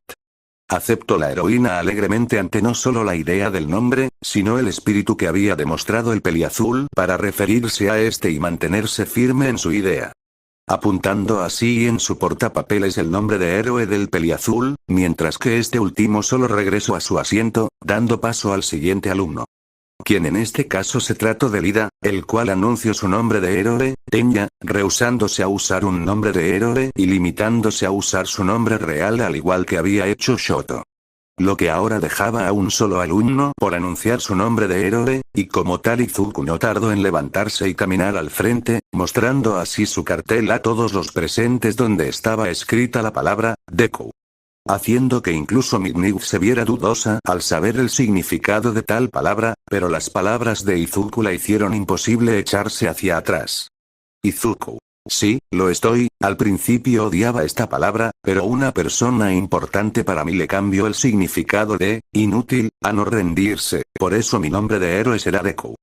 Speaker 1: Aceptó la heroína alegremente ante no solo la idea del nombre, sino el espíritu que había demostrado el peliazul para referirse a este y mantenerse firme en su idea. Apuntando así en su portapapeles el nombre de héroe del peliazul, mientras que este último solo regresó a su asiento, dando paso al siguiente alumno. Quien en este caso se trató de Lida, el cual anunció su nombre de héroe, Tenya, rehusándose a usar un nombre de héroe y limitándose a usar su nombre real al igual que había hecho Shoto. Lo que ahora dejaba a un solo alumno por anunciar su nombre de héroe, y como tal Izuku no tardó en levantarse y caminar al frente, mostrando así su cartel a todos los presentes donde estaba escrita la palabra, Deku. Haciendo que incluso Midnight se viera dudosa al saber el significado de tal palabra, pero las palabras de Izuku la hicieron imposible echarse hacia atrás. Izuku. Sí, lo estoy, al principio odiaba esta palabra, pero una persona importante para mí le cambió el significado de, inútil, a no rendirse, por eso mi nombre de héroe será Deku.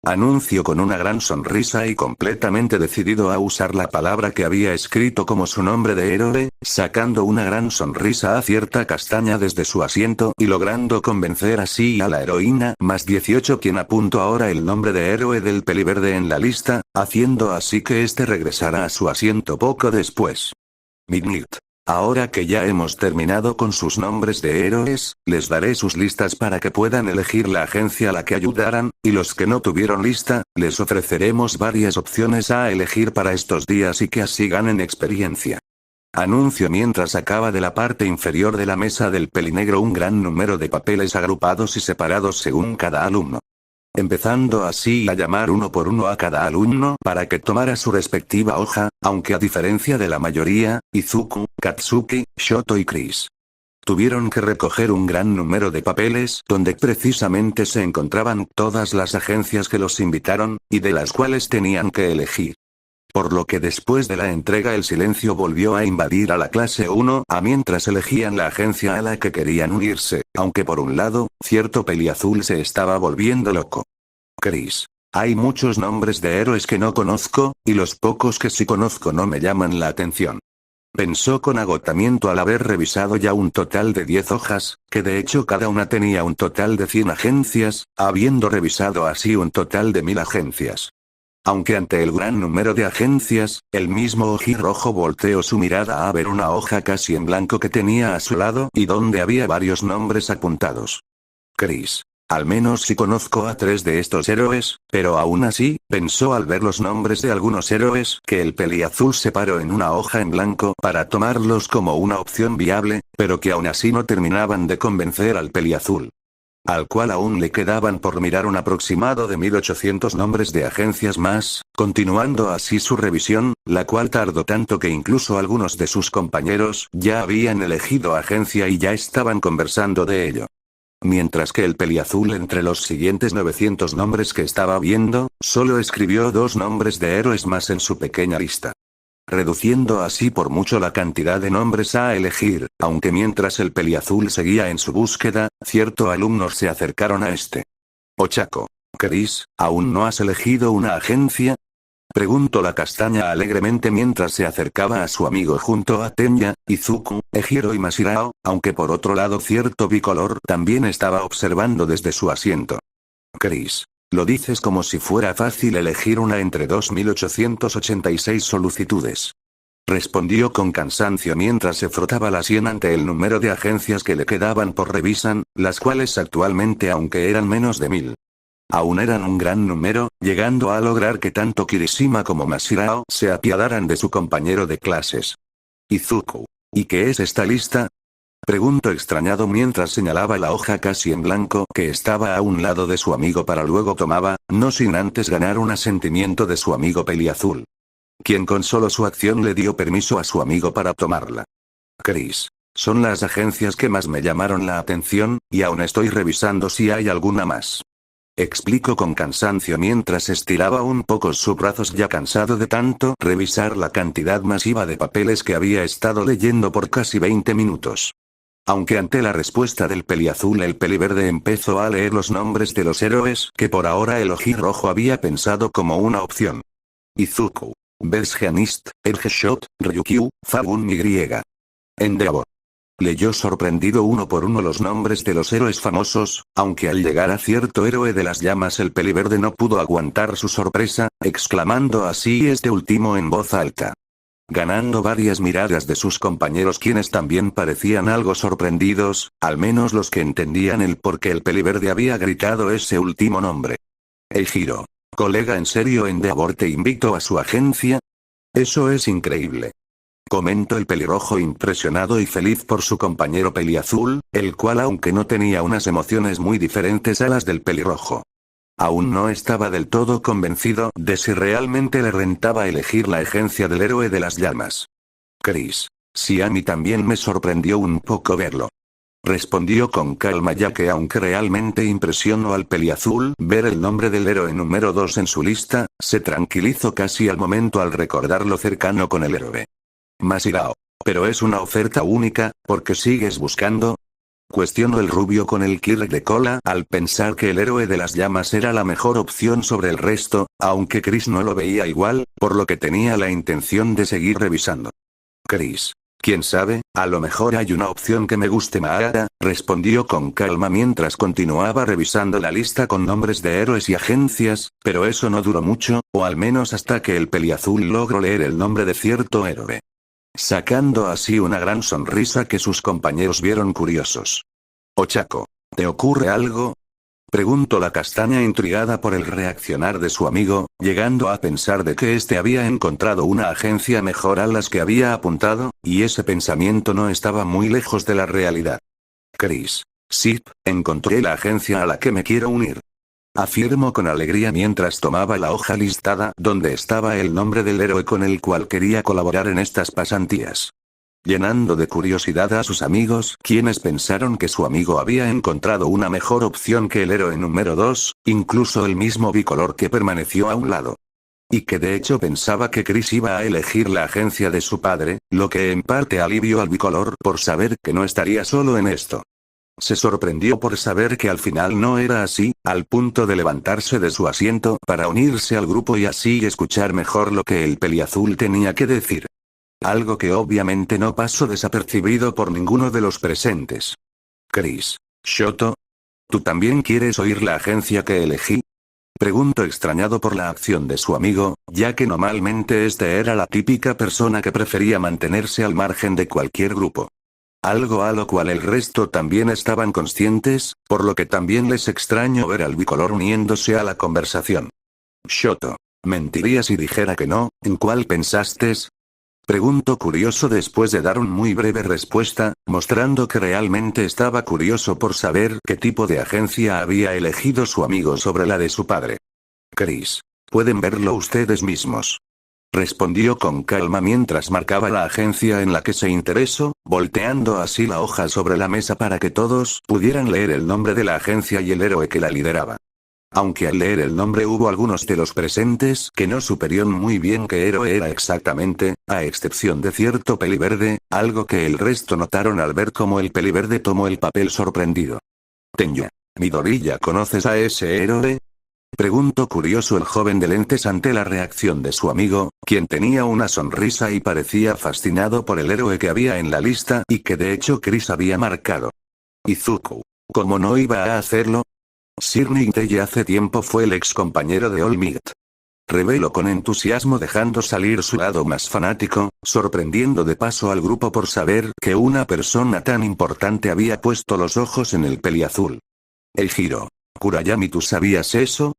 Speaker 1: Anunció con una gran sonrisa y completamente decidido a usar la palabra que había escrito como su nombre de héroe, sacando una gran sonrisa a cierta castaña desde su asiento y logrando convencer así a la heroína más 18 quien apuntó ahora el nombre de héroe del peliverde en la lista, haciendo así que este regresara a su asiento poco después. Midnight. Ahora que ya hemos terminado con sus nombres de héroes, les daré sus listas para que puedan elegir la agencia a la que ayudaran, y los que no tuvieron lista, les ofreceremos varias opciones a elegir para estos días y que así ganen experiencia. Anuncio mientras sacaba de la parte inferior de la mesa del pelinegro un gran número de papeles agrupados y separados según cada alumno. Empezando así a llamar uno por uno a cada alumno para que tomara su respectiva hoja, aunque a diferencia de la mayoría, Izuku, Katsuki, Shoto y Chris tuvieron que recoger un gran número de papeles donde precisamente se encontraban todas las agencias que los invitaron, y de las cuales tenían que elegir. Por lo que después de la entrega el silencio volvió a invadir a la clase 1A mientras elegían la agencia a la que querían unirse, aunque por un lado, cierto peliazul se estaba volviendo loco. Chris. Hay muchos nombres de héroes que no conozco, y los pocos que sí conozco no me llaman la atención. Pensó con agotamiento al haber revisado ya un total de 10 hojas, que de hecho cada una tenía un total de 100 agencias, habiendo revisado así un total de 1000 agencias. Aunque ante el gran número de agencias, el mismo ojirrojo volteó su mirada a ver una hoja casi en blanco que tenía a su lado y donde había varios nombres apuntados. Chris. Al menos si conozco a 3 de estos héroes, pero aún así, pensó al ver los nombres de algunos héroes que el peliazul separó en una hoja en blanco para tomarlos como una opción viable, pero que aún así no terminaban de convencer al peliazul. al cual aún le quedaban por mirar un aproximado de 1800 nombres de agencias más, continuando así su revisión, la cual tardó tanto que incluso algunos de sus compañeros ya habían elegido agencia y ya estaban conversando de ello. Mientras que el peliazul entre los siguientes 900 nombres que estaba viendo, solo escribió 2 nombres de héroes más en su pequeña lista, reduciendo así por mucho la cantidad de nombres a elegir, aunque mientras el peliazul seguía en su búsqueda, ciertos alumnos se acercaron a este. Ochako. Chris, ¿aún no has elegido una agencia? Preguntó la castaña alegremente mientras se acercaba a su amigo junto a Tenya, Izuku, Ejiro y Masirao, aunque por otro lado cierto bicolor también estaba observando desde su asiento. Chris, lo dices como si fuera fácil elegir una entre 2886 solicitudes. Respondió con cansancio mientras se frotaba la sien ante el número de agencias que le quedaban por revisar, las cuales actualmente aunque eran menos de 1000. Aún eran un gran número, llegando a lograr que tanto Kirishima como Masirao se apiadaran de su compañero de clases. Izuku. ¿Y qué es esta lista? Preguntó extrañado mientras señalaba la hoja casi en blanco que estaba a un lado de su amigo para luego tomaba, no sin antes ganar un asentimiento de su amigo peliazul, quien con solo su acción le dio permiso a su amigo para tomarla. Chris. Son las agencias que más me llamaron la atención, y aún estoy revisando si hay alguna más. Explicó con cansancio mientras estiraba un poco sus brazos ya cansado de tanto revisar la cantidad masiva de papeles que había estado leyendo por casi 20 minutos. Aunque ante la respuesta del peliazul el peliverde empezó a leer los nombres de los héroes que por ahora el ojirrojo había pensado como una opción. Izuku. Belgianist, Elgeshot, Ryukyu, Fabun y Endeavor. Leyó sorprendido uno por uno los nombres de los héroes famosos, aunque al llegar a cierto héroe de las llamas el peliverde no pudo aguantar su sorpresa, exclamando así este último en voz alta, ganando varias miradas de sus compañeros quienes también parecían algo sorprendidos, al menos los que entendían el por qué el peliverde había gritado ese último nombre. Eijiro. Colega, ¿en serio Endeavor te invitó a su agencia? Eso es increíble. Comentó el pelirrojo impresionado y feliz por su compañero peliazul, el cual aunque no tenía unas emociones muy diferentes a las del pelirrojo, aún no estaba del todo convencido de si realmente le rentaba elegir la agencia del héroe de las llamas. Chris. Sí, a mí también me sorprendió un poco verlo. Respondió con calma ya que aunque realmente impresionó al peliazul ver el nombre del héroe número 2 en su lista, se tranquilizó casi al momento al recordar lo cercano con el héroe. Masirao. Pero es una oferta única, ¿por qué sigues buscando? Cuestionó el rubio con el kirk de cola al pensar que el héroe de las llamas era la mejor opción sobre el resto, aunque Chris no lo veía igual, por lo que tenía la intención de seguir revisando. Chris. Quién sabe, a lo mejor hay una opción que me guste más, respondió con calma mientras continuaba revisando la lista con nombres de héroes y agencias, pero eso no duró mucho, o al menos hasta que el peliazul logró leer el nombre de cierto héroe, sacando así una gran sonrisa que sus compañeros vieron curiosos. Ochako. ¿Te ocurre algo? Preguntó la castaña intrigada por el reaccionar de su amigo, llegando a pensar de que éste había encontrado una agencia mejor a las que había apuntado, y ese pensamiento no estaba muy lejos de la realidad. Chris. Sí, encontré la agencia a la que me quiero unir. Afirmó con alegría mientras tomaba la hoja listada donde estaba el nombre del héroe con el cual quería colaborar en estas pasantías, llenando de curiosidad a sus amigos, quienes pensaron que su amigo había encontrado una mejor opción que el héroe número 2, incluso el mismo bicolor que permaneció a un lado. Y que de hecho pensaba que Chris iba a elegir la agencia de su padre, lo que en parte alivió al bicolor por saber que no estaría solo en esto. Se sorprendió por saber que al final no era así, al punto de levantarse de su asiento para unirse al grupo y así escuchar mejor lo que el peliazul tenía que decir. Algo que obviamente no pasó desapercibido por ninguno de los presentes. Chris. Shoto. ¿Tú también quieres oír la agencia que elegí? Preguntó extrañado por la acción de su amigo, ya que normalmente este era la típica persona que prefería mantenerse al margen de cualquier grupo. Algo a lo cual el resto también estaban conscientes, por lo que también les extrañó ver al bicolor uniéndose a la conversación. Shoto. Mentiría si dijera que no, ¿en cuál pensaste? Preguntó curioso después de dar una muy breve respuesta, mostrando que realmente estaba curioso por saber qué tipo de agencia había elegido su amigo sobre la de su padre. Chris. Pueden verlo ustedes mismos. Respondió con calma mientras marcaba la agencia en la que se interesó, volteando así la hoja sobre la mesa para que todos pudieran leer el nombre de la agencia y el héroe que la lideraba. Aunque al leer el nombre hubo algunos de los presentes que no supieron muy bien qué héroe era exactamente, a excepción de cierto peliverde, algo que el resto notaron al ver cómo el peliverde tomó el papel sorprendido. Tenya. Midoriya, ¿conoces a ese héroe? Preguntó curioso el joven de lentes ante la reacción de su amigo, quien tenía una sonrisa y parecía fascinado por el héroe que había en la lista y que de hecho Chris había marcado. Izuku. ¿Cómo no iba a hacerlo? Sir Tella hace tiempo fue el ex compañero de All Might. Reveló con entusiasmo dejando salir su lado más fanático, sorprendiendo de paso al grupo por saber que una persona tan importante había puesto los ojos en el peliazul. El giro. Kurayami, ¿tú sabías eso?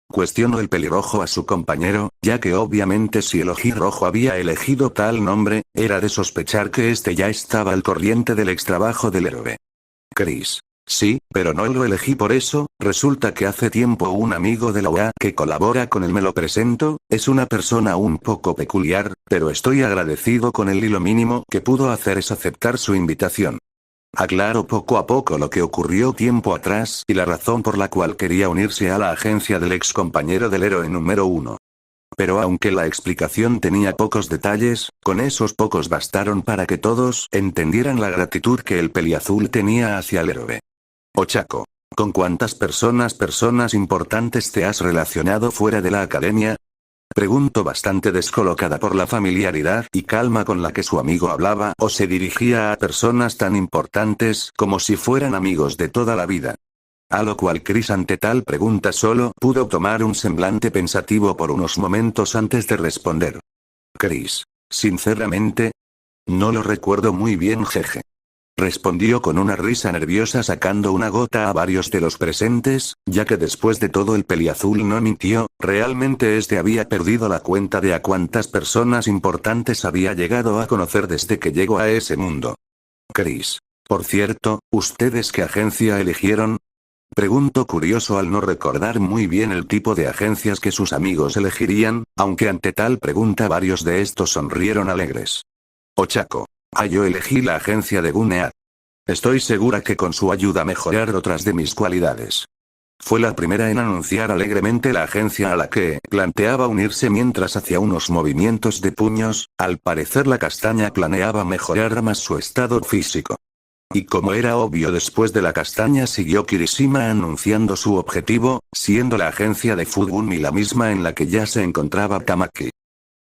Speaker 1: Cuestionó el pelirrojo a su compañero, ya que obviamente si el ojirrojo había elegido tal nombre, era de sospechar que este ya estaba al corriente del extrabajo del héroe. Chris. Sí, pero no lo elegí por eso, resulta que hace tiempo un amigo de la OA que colabora con él me lo presentó, es una persona un poco peculiar, pero estoy agradecido con él y lo mínimo que pudo hacer es aceptar su invitación. Aclaró poco a poco lo que ocurrió tiempo atrás y la razón por la cual quería unirse a la agencia del ex compañero del héroe número 1. Pero aunque la explicación tenía pocos detalles, con esos pocos bastaron para que todos entendieran la gratitud que el peliazul tenía hacia el héroe. Ochako. ¿Con cuántas personas importantes te has relacionado fuera de la academia? Preguntó bastante descolocada por la familiaridad y calma con la que su amigo hablaba o se dirigía a personas tan importantes como si fueran amigos de toda la vida. A lo cual Chris ante tal pregunta solo pudo tomar un semblante pensativo por unos momentos antes de responder. Chris. Sinceramente. No lo recuerdo muy bien, jeje. Respondió con una risa nerviosa sacando una gota a varios de los presentes, ya que después de todo el peliazul no mintió, realmente este había perdido la cuenta de a cuántas personas importantes había llegado a conocer desde que llegó a ese mundo. Chris. Por cierto, ¿ustedes qué agencia eligieron? Preguntó curioso al no recordar muy bien el tipo de agencias que sus amigos elegirían, aunque ante tal pregunta varios de estos sonrieron alegres. Ochako. Yo elegí la agencia de Gunead. Estoy segura que con su ayuda mejorar otras de mis cualidades. Fue la primera en anunciar alegremente la agencia a la que planteaba unirse mientras hacía unos movimientos de puños, al parecer la castaña planeaba mejorar más su estado físico. Y como era obvio después de la castaña siguió Kirishima anunciando su objetivo, siendo la agencia de Fugumi la misma en la que ya se encontraba Tamaki.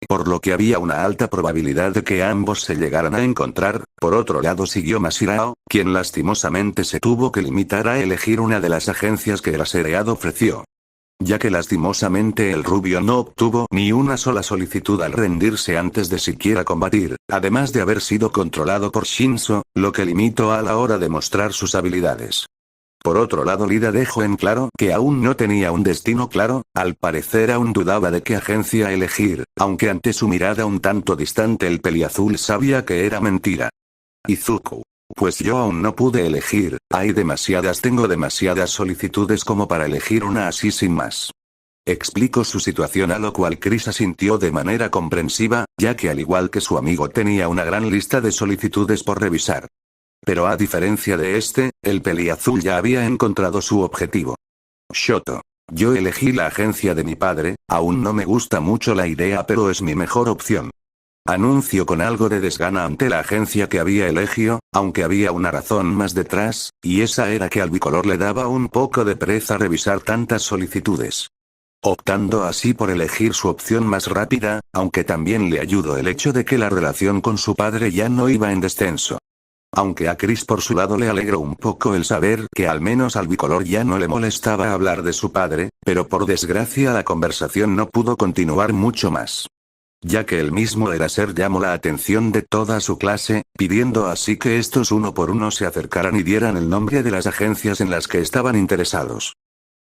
Speaker 1: Por lo que había una alta probabilidad de que ambos se llegaran a encontrar. Por otro lado siguió Masirao, quien lastimosamente se tuvo que limitar a elegir una de las agencias que el Seread ofreció. Ya que lastimosamente el rubio no obtuvo ni una sola solicitud al rendirse antes de siquiera combatir, además de haber sido controlado por Shinzo, lo que limitó a la hora de mostrar sus habilidades. Por otro lado Lida dejó en claro que aún no tenía un destino claro, al parecer aún dudaba de qué agencia elegir, aunque ante su mirada un tanto distante el peliazul sabía que era mentira. Izuku. Pues yo aún no pude elegir, tengo demasiadas solicitudes como para elegir una así sin más. Explicó su situación a lo cual Chris asintió de manera comprensiva, ya que al igual que su amigo tenía una gran lista de solicitudes por revisar. Pero a diferencia de este, el peliazul ya había encontrado su objetivo. Shoto. Yo elegí la agencia de mi padre, aún no me gusta mucho la idea pero es mi mejor opción. Anunció con algo de desgana ante la agencia que había elegido, aunque había una razón más detrás, y esa era que al bicolor le daba un poco de pereza revisar tantas solicitudes. Optando así por elegir su opción más rápida, aunque también le ayudó el hecho de que la relación con su padre ya no iba en descenso. Aunque a Chris por su lado le alegró un poco el saber que al menos al bicolor ya no le molestaba hablar de su padre, pero por desgracia la conversación no pudo continuar mucho más. Ya que el mismo Eraser llamó la atención de toda su clase, pidiendo así que estos uno por uno se acercaran y dieran el nombre de las agencias en las que estaban interesados.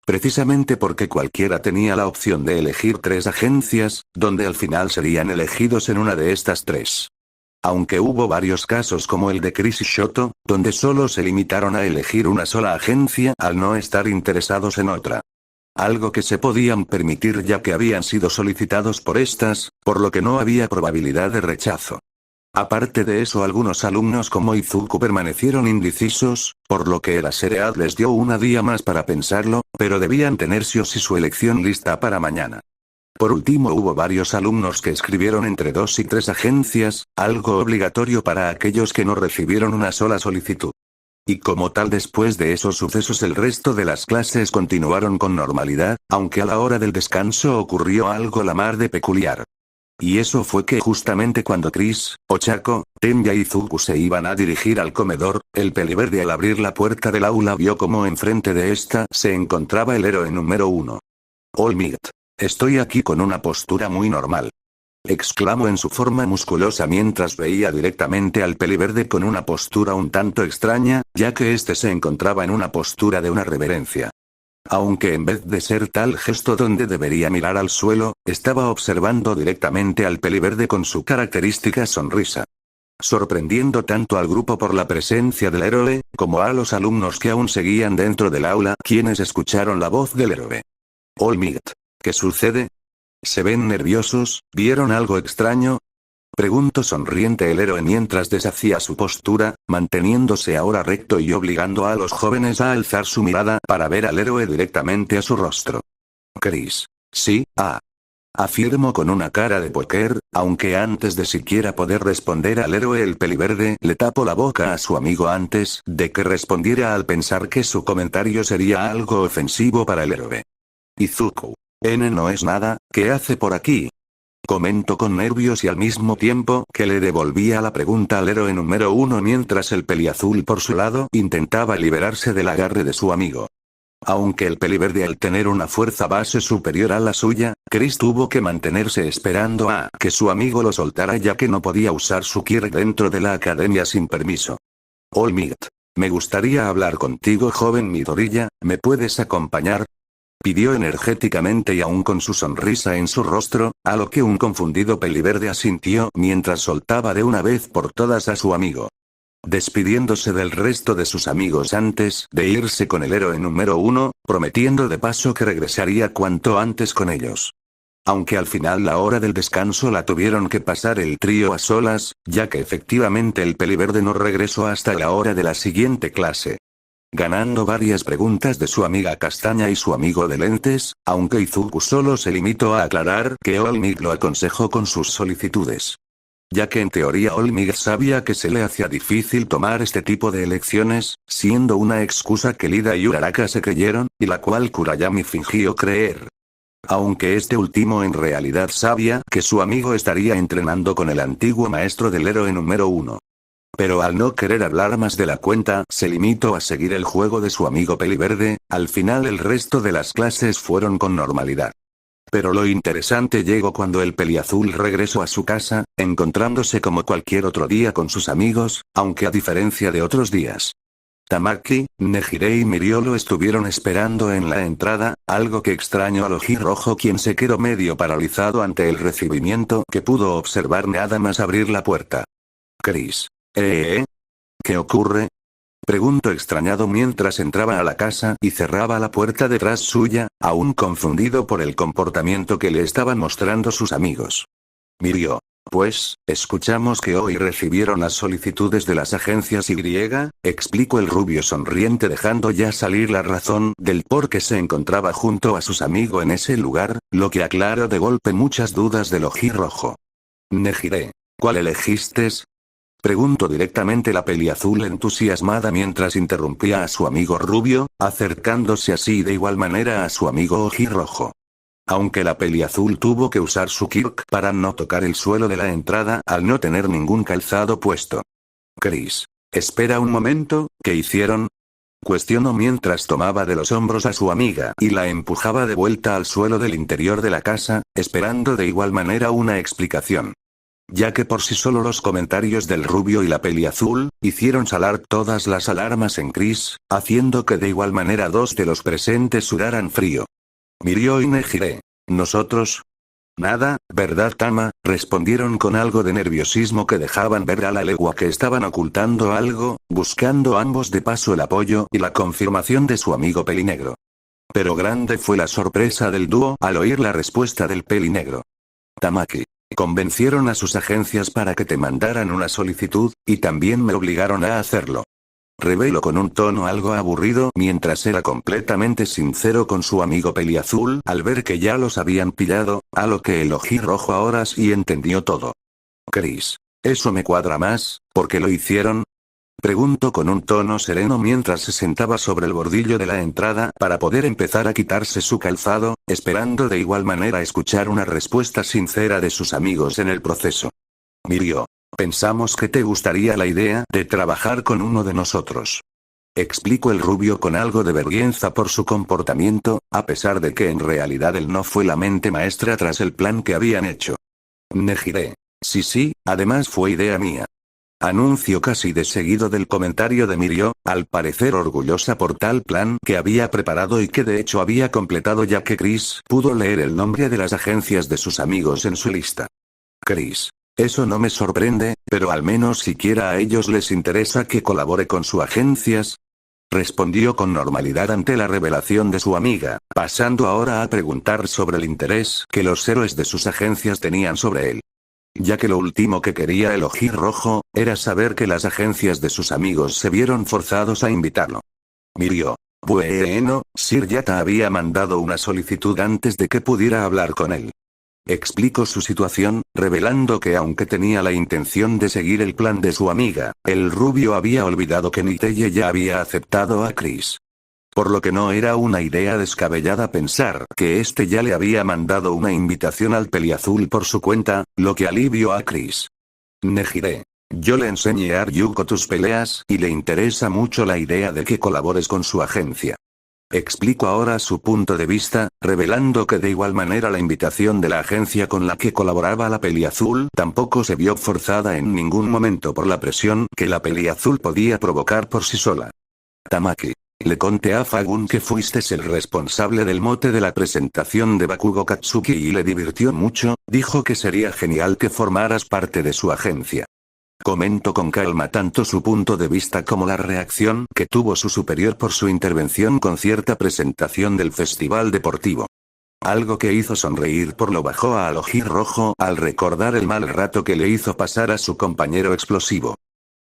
Speaker 1: Precisamente porque cualquiera tenía la opción de elegir 3 agencias, donde al final serían elegidos en una de estas 3. Aunque hubo varios casos como el de Chris y Shoto, donde solo se limitaron a elegir una sola agencia al no estar interesados en otra. Algo que se podían permitir ya que habían sido solicitados por estas, por lo que no había probabilidad de rechazo. Aparte de eso, algunos alumnos como Izuku permanecieron indecisos, por lo que la SEREAD les dio un día más para pensarlo, pero debían tener sí o sí su elección lista para mañana. Por último, hubo varios alumnos que escribieron entre 2 y 3 agencias, algo obligatorio para aquellos que no recibieron una sola solicitud. Y como tal, después de esos sucesos el resto de las clases continuaron con normalidad, aunque a la hora del descanso ocurrió algo la mar de peculiar. Y eso fue que justamente cuando Chris, Ochako, Tenya y Izuku se iban a dirigir al comedor, el peliverde al abrir la puerta del aula vio como enfrente de esta se encontraba el héroe número 1. All Might. Estoy aquí con una postura muy normal. Exclamó en su forma musculosa mientras veía directamente al peliverde con una postura un tanto extraña, ya que este se encontraba en una postura de una reverencia. Aunque en vez de ser tal gesto donde debería mirar al suelo, estaba observando directamente al peliverde con su característica sonrisa. Sorprendiendo tanto al grupo por la presencia del héroe, como a los alumnos que aún seguían dentro del aula, quienes escucharon la voz del héroe. All Might. ¿Qué sucede? ¿Se ven nerviosos? ¿Vieron algo extraño? Preguntó sonriente el héroe mientras deshacía su postura, manteniéndose ahora recto y obligando a los jóvenes a alzar su mirada para ver al héroe directamente a su rostro. Chris. Sí, afirmó con una cara de póker, aunque antes de siquiera poder responder al héroe el peliverde le tapó la boca a su amigo antes de que respondiera al pensar que su comentario sería algo ofensivo para el héroe. Izuku. No es nada, ¿qué hace por aquí? Comentó con nervios y al mismo tiempo que le devolvía la pregunta al héroe número 1 mientras el peliazul por su lado intentaba liberarse del agarre de su amigo. Aunque el peliverde al tener una fuerza base superior a la suya, Chris tuvo que mantenerse esperando a que su amigo lo soltara ya que no podía usar su Kirk dentro de la academia sin permiso. All Might. Me gustaría hablar contigo, joven Midoriya, ¿me puedes acompañar? Pidió energéticamente y aún con su sonrisa en su rostro, a lo que un confundido peliverde asintió mientras soltaba de una vez por todas a su amigo. Despidiéndose del resto de sus amigos antes de irse con el héroe número 1, prometiendo de paso que regresaría cuanto antes con ellos. Aunque al final la hora del descanso la tuvieron que pasar el trío a solas, ya que efectivamente el peliverde no regresó hasta la hora de la siguiente clase. Ganando varias preguntas de su amiga Castaña y su amigo de lentes, aunque Izuku solo se limitó a aclarar que All Might lo aconsejó con sus solicitudes. Ya que en teoría All Might sabía que se le hacía difícil tomar este tipo de elecciones, siendo una excusa que Lida y Uraraka se creyeron, y la cual Kurayami fingió creer. Aunque este último en realidad sabía que su amigo estaría entrenando con el antiguo maestro del héroe número 1. Pero al no querer hablar más de la cuenta, se limitó a seguir el juego de su amigo peliverde. Al final el resto de las clases fueron con normalidad. Pero lo interesante llegó cuando el peliazul regresó a su casa, encontrándose como cualquier otro día con sus amigos, aunque a diferencia de otros días. Tamaki, Nejire y Mirio lo estuvieron esperando en la entrada, algo que extrañó al ojirrojo quien se quedó medio paralizado ante el recibimiento que pudo observar nada más abrir la puerta. Chris. ¿Qué ocurre? Preguntó extrañado mientras entraba a la casa y cerraba la puerta detrás suya, aún confundido por el comportamiento que le estaban mostrando sus amigos. Mirio. Pues, escuchamos que hoy recibieron las solicitudes de las agencias Y, explicó el rubio sonriente dejando ya salir la razón del por qué se encontraba junto a sus amigos en ese lugar, lo que aclaró de golpe muchas dudas del ojirrojo. Nejire. ¿Cuál elegiste? Preguntó directamente la peliazul entusiasmada mientras interrumpía a su amigo rubio, acercándose así de igual manera a su amigo ojirrojo. Aunque la peliazul tuvo que usar su Kirk para no tocar el suelo de la entrada al no tener ningún calzado puesto. Chris. Espera un momento, ¿qué hicieron? Cuestionó mientras tomaba de los hombros a su amiga y la empujaba de vuelta al suelo del interior de la casa, esperando de igual manera una explicación. ya que por sí solo los comentarios del rubio y la peliazul, hicieron salar todas las alarmas en Chris, haciendo que de igual manera dos de los presentes sudaran frío. Mirio y Nejire. ¿Nosotros? Nada, ¿verdad Tama? Respondieron con algo de nerviosismo que dejaban ver a la legua que estaban ocultando algo, buscando ambos de paso el apoyo y la confirmación de su amigo pelinegro. Pero grande fue la sorpresa del dúo al oír la respuesta del pelinegro. Tamaki. Convencieron a sus agencias para que te mandaran una solicitud, y también me obligaron a hacerlo. Reveló con un tono algo aburrido mientras era completamente sincero con su amigo peliazul al ver que ya los habían pillado, a lo que el ojirrojo ahora sí entendió todo. Chris. Eso me cuadra más, ¿por qué lo hicieron? Preguntó con un tono sereno mientras se sentaba sobre el bordillo de la entrada para poder empezar a quitarse su calzado, esperando de igual manera escuchar una respuesta sincera de sus amigos en el proceso. Mirio. Pensamos que te gustaría la idea de trabajar con uno de nosotros. Explicó el rubio con algo de vergüenza por su comportamiento, a pesar de que en realidad él no fue la mente maestra tras el plan que habían hecho. Nejire. Sí, además fue idea mía. Anunció casi de seguido del comentario de Mirio, al parecer orgullosa por tal plan que había preparado y que de hecho había completado ya que Chris pudo leer el nombre de las agencias de sus amigos en su lista. Chris. Eso no me sorprende, pero al menos siquiera a ellos les interesa que colabore con sus agencias. Respondió con normalidad ante la revelación de su amiga, pasando ahora a preguntar sobre el interés que los héroes de sus agencias tenían sobre él. Ya que lo último que quería el ojirrojo, era saber que las agencias de sus amigos se vieron forzados a invitarlo. Mirio. Bueno, Sir Yata había mandado una solicitud antes de que pudiera hablar con él. Explicó su situación, revelando que aunque tenía la intención de seguir el plan de su amiga, el rubio había olvidado que Niteye ya había aceptado a Chris. Por lo que no era una idea descabellada pensar que este ya le había mandado una invitación al peliazul por su cuenta, lo que alivió a Chris. Nejire. Yo le enseñé a Ryuko tus peleas y le interesa mucho la idea de que colabores con su agencia. Explico ahora su punto de vista, revelando que de igual manera la invitación de la agencia con la que colaboraba la peliazul tampoco se vio forzada en ningún momento por la presión que la peliazul podía provocar por sí sola. Tamaki. Le conté a Fagun que fuiste el responsable del mote de la presentación de Bakugo Katsuki y le divirtió mucho, dijo que sería genial que formaras parte de su agencia. Comentó con calma tanto su punto de vista como la reacción que tuvo su superior por su intervención con cierta presentación del festival deportivo. Algo que hizo sonreír por lo bajo al ojirrojo al recordar el mal rato que le hizo pasar a su compañero explosivo.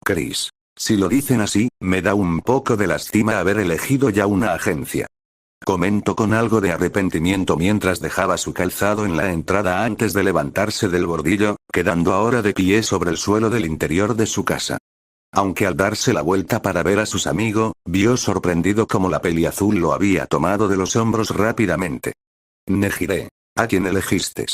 Speaker 1: Chris. Si lo dicen así, me da un poco de lástima haber elegido ya una agencia. Comentó con algo de arrepentimiento mientras dejaba su calzado en la entrada antes de levantarse del bordillo, quedando ahora de pie sobre el suelo del interior de su casa. Aunque al darse la vuelta para ver a sus amigos, vio sorprendido cómo la peliazul lo había tomado de los hombros rápidamente. Nejire. ¿A quién elegiste?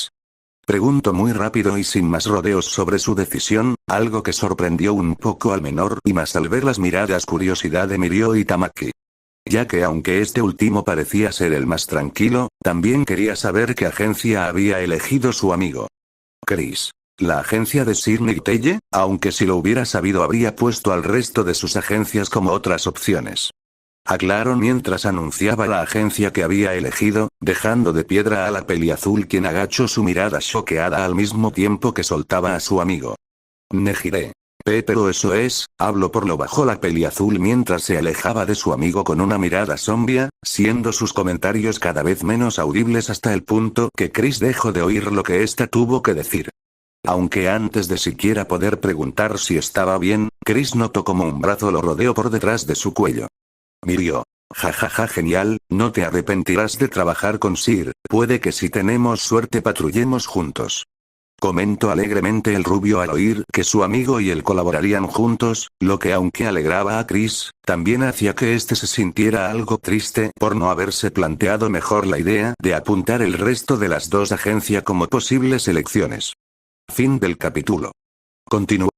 Speaker 1: Preguntó muy rápido y sin más rodeos sobre su decisión, algo que sorprendió un poco al menor y más al ver las miradas curiosidad de Mirio y Tamaki. Ya que aunque este último parecía ser el más tranquilo, también quería saber qué agencia había elegido su amigo. Chris. La agencia de Sir Niteye, aunque si lo hubiera sabido habría puesto al resto de sus agencias como otras opciones. Aclaró mientras anunciaba la agencia que había elegido, dejando de piedra a la peliazul quien agachó su mirada choqueada al mismo tiempo que soltaba a su amigo. Nejire. Pero eso es, habló por lo bajo la peliazul mientras se alejaba de su amigo con una mirada sombría, siendo sus comentarios cada vez menos audibles hasta el punto que Chris dejó de oír lo que ésta tuvo que decir. Aunque antes de siquiera poder preguntar si estaba bien, Chris notó como un brazo lo rodeó por detrás de su cuello. Mirio. Jajaja genial, no te arrepentirás de trabajar con Sir, puede que si tenemos suerte patrullemos juntos. Comentó alegremente el rubio al oír que su amigo y él colaborarían juntos, lo que aunque alegraba a Chris, también hacía que éste se sintiera algo triste por no haberse planteado mejor la idea de apuntar el resto de las dos agencias como posibles elecciones. Fin del capítulo. Continúa.